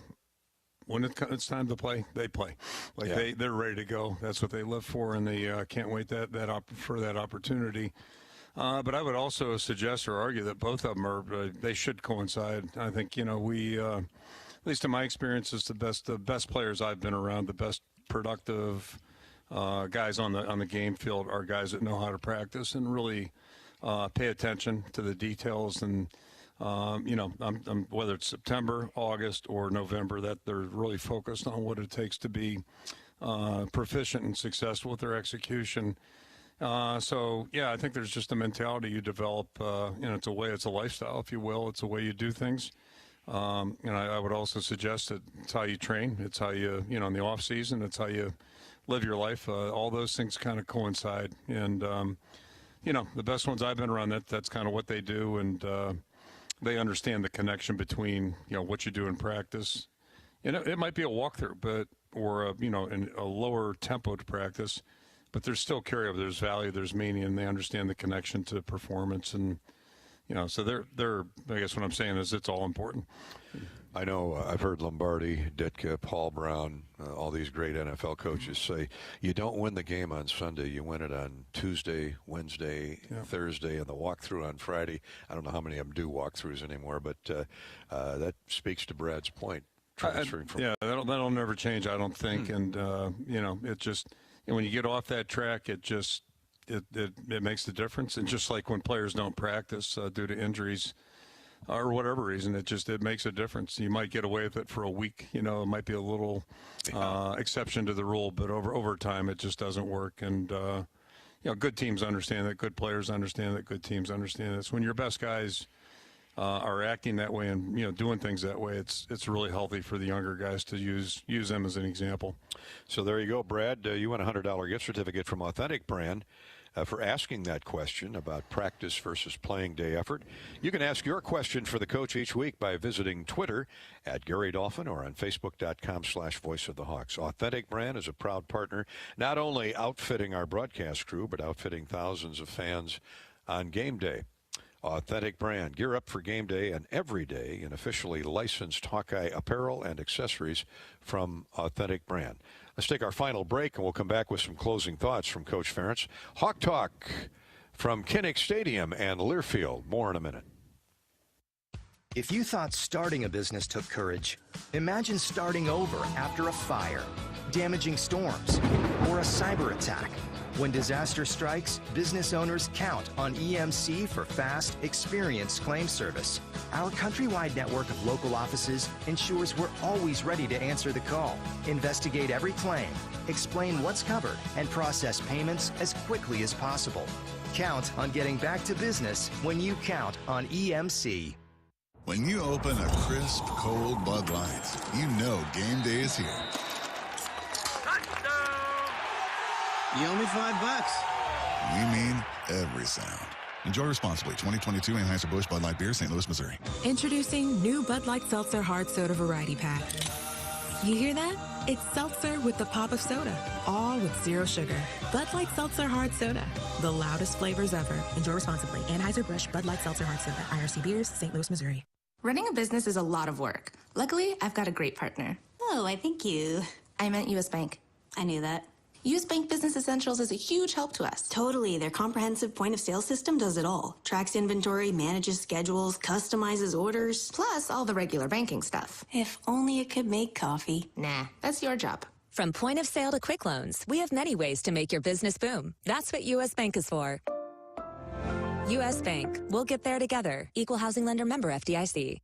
when it's time to play, they play. They're ready to go. That's what they live for, and they can't wait for that opportunity. But I would also suggest or argue that both of them they should coincide. I think we, at least in my experience, is the best players I've been around, the best productive guys on the game field are guys that know how to practice and really pay attention to the details. And I'm whether it's September, August, or November, that they're really focused on what it takes to be proficient and successful with their execution. I think there's just a mentality you develop. It's a lifestyle, if you will. It's a way you do things. I would also suggest that it's how you train. It's how you, in the off season, it's how you live your life. All those things kind of coincide. And, the best ones I've been around, that's kind of what they do. And they understand the connection between, what you do in practice. It might be a walkthrough, or a lower tempo to practice, but there's still carryover. There's value, there's meaning, and they understand the connection to performance. And, so they're, I guess what I'm saying is it's all important. I know I've heard Lombardi, Ditka, Paul Brown, all these great NFL coaches say you don't win the game on Sunday. You win it on Tuesday, Wednesday, Thursday, and the walkthrough on Friday. I don't know how many of them do walkthroughs anymore, but that speaks to Brad's point. Transferring from that'll never change, I don't think. And, it just And when you get off that track, it makes the difference. And just like when players don't practice due to injuries or whatever reason, it makes a difference. You might get away with it for a week. It might be a little exception to the rule, but over time it just doesn't work. And good teams understand that. Good players understand that. Good teams understand this. When your best guys are acting that way and doing things that way, it's really healthy for the younger guys to use them as an example. So there you go, Brad. You won a $100 gift certificate from Authentic Brand for asking that question about practice versus playing day effort. You can ask your question for the coach each week by visiting Twitter at Gary Dolphin or on Facebook.com/Voice of the Hawks. Authentic Brand is a proud partner, not only outfitting our broadcast crew, but outfitting thousands of fans on game day. Authentic Brand. Gear up for game day and every day in officially licensed Hawkeye apparel and accessories from Authentic Brand. Let's take our final break, and we'll come back with some closing thoughts from Coach Ferentz. Hawk Talk from Kinnick Stadium and Learfield. More in a minute. If you thought starting a business took courage, imagine starting over after a fire, damaging storms, or a cyber attack. When disaster strikes, business owners count on EMC for fast, experienced claim service. Our countrywide network of local offices ensures we're always ready to answer the call, investigate every claim, explain what's covered, and process payments as quickly as possible. Count on getting back to business when you count on EMC. When you open a crisp, cold Bud Light, you know game day is here. You owe me $5. We mean every sound. Enjoy responsibly. 2022 Anheuser-Busch Bud Light Beer, St. Louis, Missouri. Introducing new Bud Light Seltzer Hard Soda Variety Pack. You hear that? It's seltzer with the pop of soda, all with zero sugar. Bud Light Seltzer Hard Soda, the loudest flavors ever. Enjoy responsibly. Anheuser-Busch Bud Light Seltzer Hard Soda, IRC Beers, St. Louis, Missouri. Running a business is a lot of work. Luckily, I've got a great partner. Oh, I think you... I meant U.S. Bank. I knew that. U.S. Bank Business Essentials is a huge help to us. Totally. Their comprehensive point-of-sale system does it all. Tracks inventory, manages schedules, customizes orders. Plus all the regular banking stuff. If only it could make coffee. Nah, that's your job. From point of sale to quick loans, we have many ways to make your business boom. That's what U.S. Bank is for. U.S. Bank. We'll get there together. Equal housing lender, member FDIC.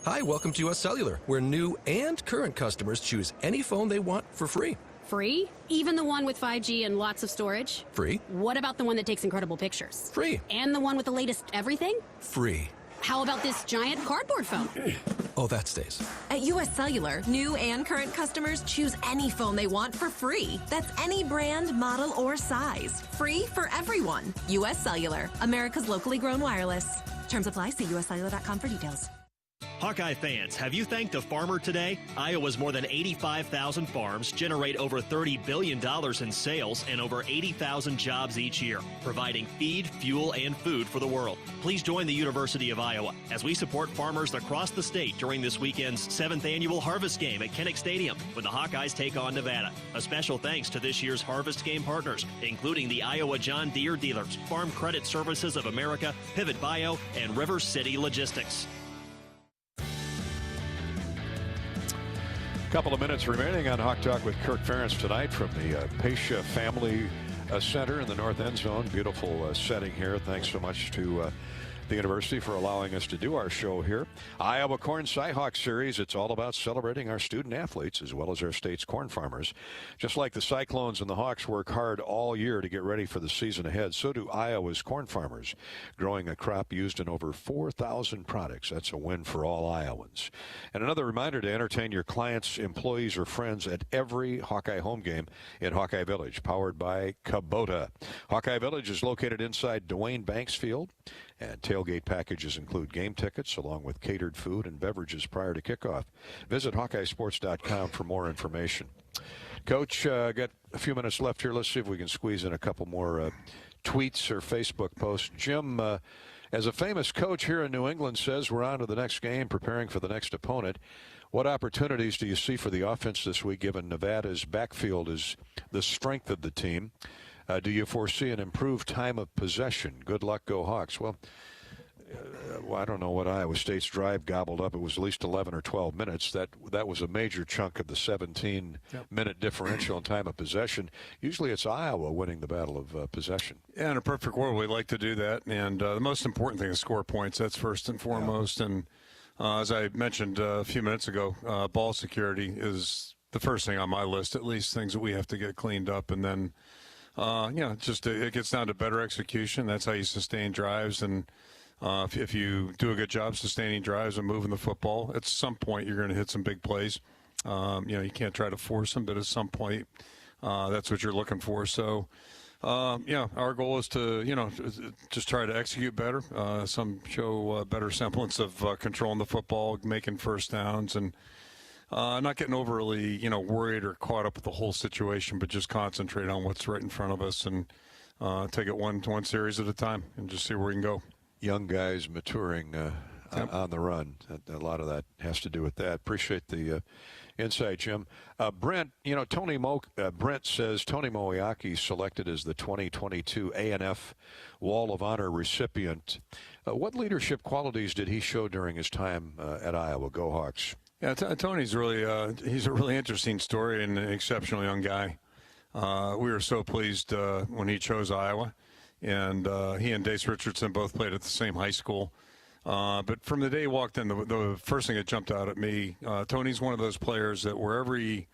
Hi, welcome to US Cellular, where new and current customers choose any phone they want for free. Free? Even the one with 5G and lots of storage? Free. What about the one that takes incredible pictures? Free. And the one with the latest everything? Free. How about this giant cardboard phone? Oh, that stays. At US Cellular, new and current customers choose any phone they want for free. That's any brand, model, or size. Free for everyone. US Cellular, America's locally grown wireless. Terms apply. See uscellular.com for details. Hawkeye fans, have you thanked a farmer today? Iowa's more than 85,000 farms generate over $30 billion in sales and over 80,000 jobs each year, providing feed, fuel, and food for the world. Please join the University of Iowa as we support farmers across the state during this weekend's 7th annual Harvest Game at Kinnick Stadium when the Hawkeyes take on Nevada. A special thanks to this year's Harvest Game partners, including the Iowa John Deere dealers, Farm Credit Services of America, Pivot Bio, and River City Logistics. Couple of minutes remaining on Hawk Talk with Kirk Ferentz tonight from the Pasha Family Center in the North End Zone. Beautiful setting here. Thanks so much to the university for allowing us to do our show here. Iowa Corn Cyhawk Series. It's all about celebrating our student athletes as well as our state's corn farmers. Just like the Cyclones and the Hawks work hard all year to get ready for the season ahead, so do Iowa's corn farmers, growing a crop used in over 4,000 products. That's a win for all Iowans. And another reminder to entertain your clients, employees, or friends at every Hawkeye home game in Hawkeye Village, powered by Kubota. Hawkeye Village is located inside Dwayne Banks Field, and tailgate packages include game tickets along with catered food and beverages prior to kickoff. Visit HawkeyeSports.com for more information. Coach, got a few minutes left here. Let's see if we can squeeze in a couple more tweets or Facebook posts. Jim, as a famous coach here in New England, says we're on to the next game, preparing for the next opponent. What opportunities do you see for the offense this week, given Nevada's backfield is the strength of the team? Do you foresee an improved time of possession? Good luck, go Hawks. Well, well, I don't know what Iowa State's drive gobbled up. It was at least 11 or 12 minutes. That was a major chunk of the 17-minute differential in time of possession. Usually it's Iowa winning the battle of possession. Yeah, in a perfect world, we like to do that. And the most important thing is score points. That's first and foremost. Yeah. And as I mentioned a few minutes ago, ball security is the first thing on my list, at least things that we have to get cleaned up. And then, it gets down to better execution. That's how you sustain drives. And if you do a good job sustaining drives and moving the football, at some point you're going to hit some big plays. You can't try to force them, but at some point that's what you're looking for. So, our goal is to, just try to execute better, show better semblance of controlling the football, making first downs, and not getting overly, worried or caught up with the whole situation, but just concentrate on what's right in front of us and take it one series at a time and just see where we can go. Young guys maturing on the run. A lot of that has to do with that. Appreciate the insight, Jim. Brent, Brent says Tony Moeaki selected as the 2022 A&F Wall of Honor recipient. What leadership qualities did he show during his time at Iowa? Go Hawks. Yeah, Tony's really he's a really interesting story and an exceptional young guy. We were so pleased when he chose Iowa. And he and Dace Richardson both played at the same high school. But from the day he walked in, the first thing that jumped out at me, Tony's one of those players that wherever you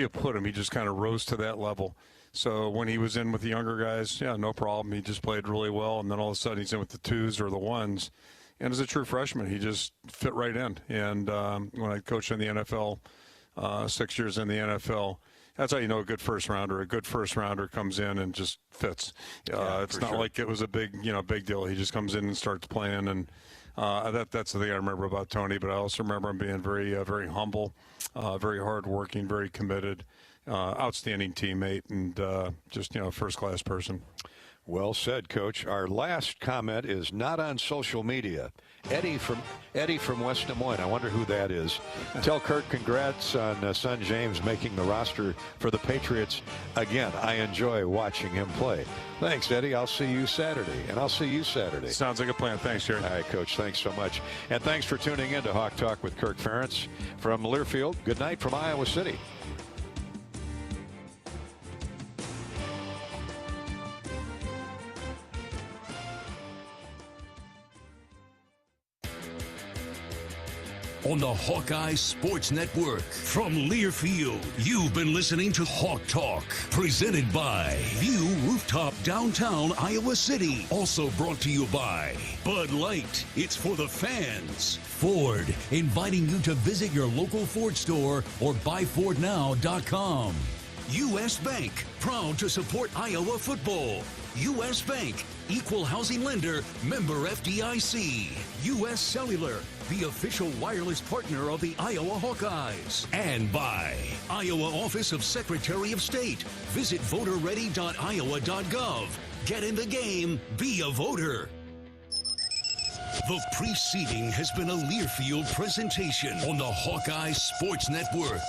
put him, he just kind of rose to that level. So when he was in with the younger guys, no problem. He just played really well. And then all of a sudden he's in with the twos or the ones. And as a true freshman, he just fit right in. And when I coached in the NFL, 6 years in the NFL, that's how you know a good first rounder. A good first rounder comes in and just fits. It's not like it was a big deal. He just comes in and starts playing, and that's the thing I remember about Tony. But I also remember him being very, very humble, very hardworking, very committed, outstanding teammate, and just first-class person. Well said, Coach. Our last comment is not on social media. Eddie from West Des Moines. I wonder who that is. Tell Kirk congrats on son James making the roster for the Patriots again. I enjoy watching him play. Thanks, Eddie. I'll see you Saturday, and I'll see you Saturday. Sounds like a plan. Thanks, Jerry. All right, Coach. Thanks so much. And thanks for tuning in to Hawk Talk with Kirk Ferentz from Learfield. Good night from Iowa City. On the Hawkeye Sports Network. From Learfield, you've been listening to Hawk Talk, presented by View Rooftop Downtown Iowa City. Also brought to you by Bud Light. It's for the fans. Ford, inviting you to visit your local Ford store or buyfordnow.com. U.S. Bank, proud to support Iowa football. U.S. Bank, equal housing lender, member FDIC. U.S. Cellular, the official wireless partner of the Iowa Hawkeyes. And by Iowa Office of Secretary of State. Visit voterready.iowa.gov. Get in the game. Be a voter. The preceding has been a Learfield presentation on the Hawkeye Sports Network.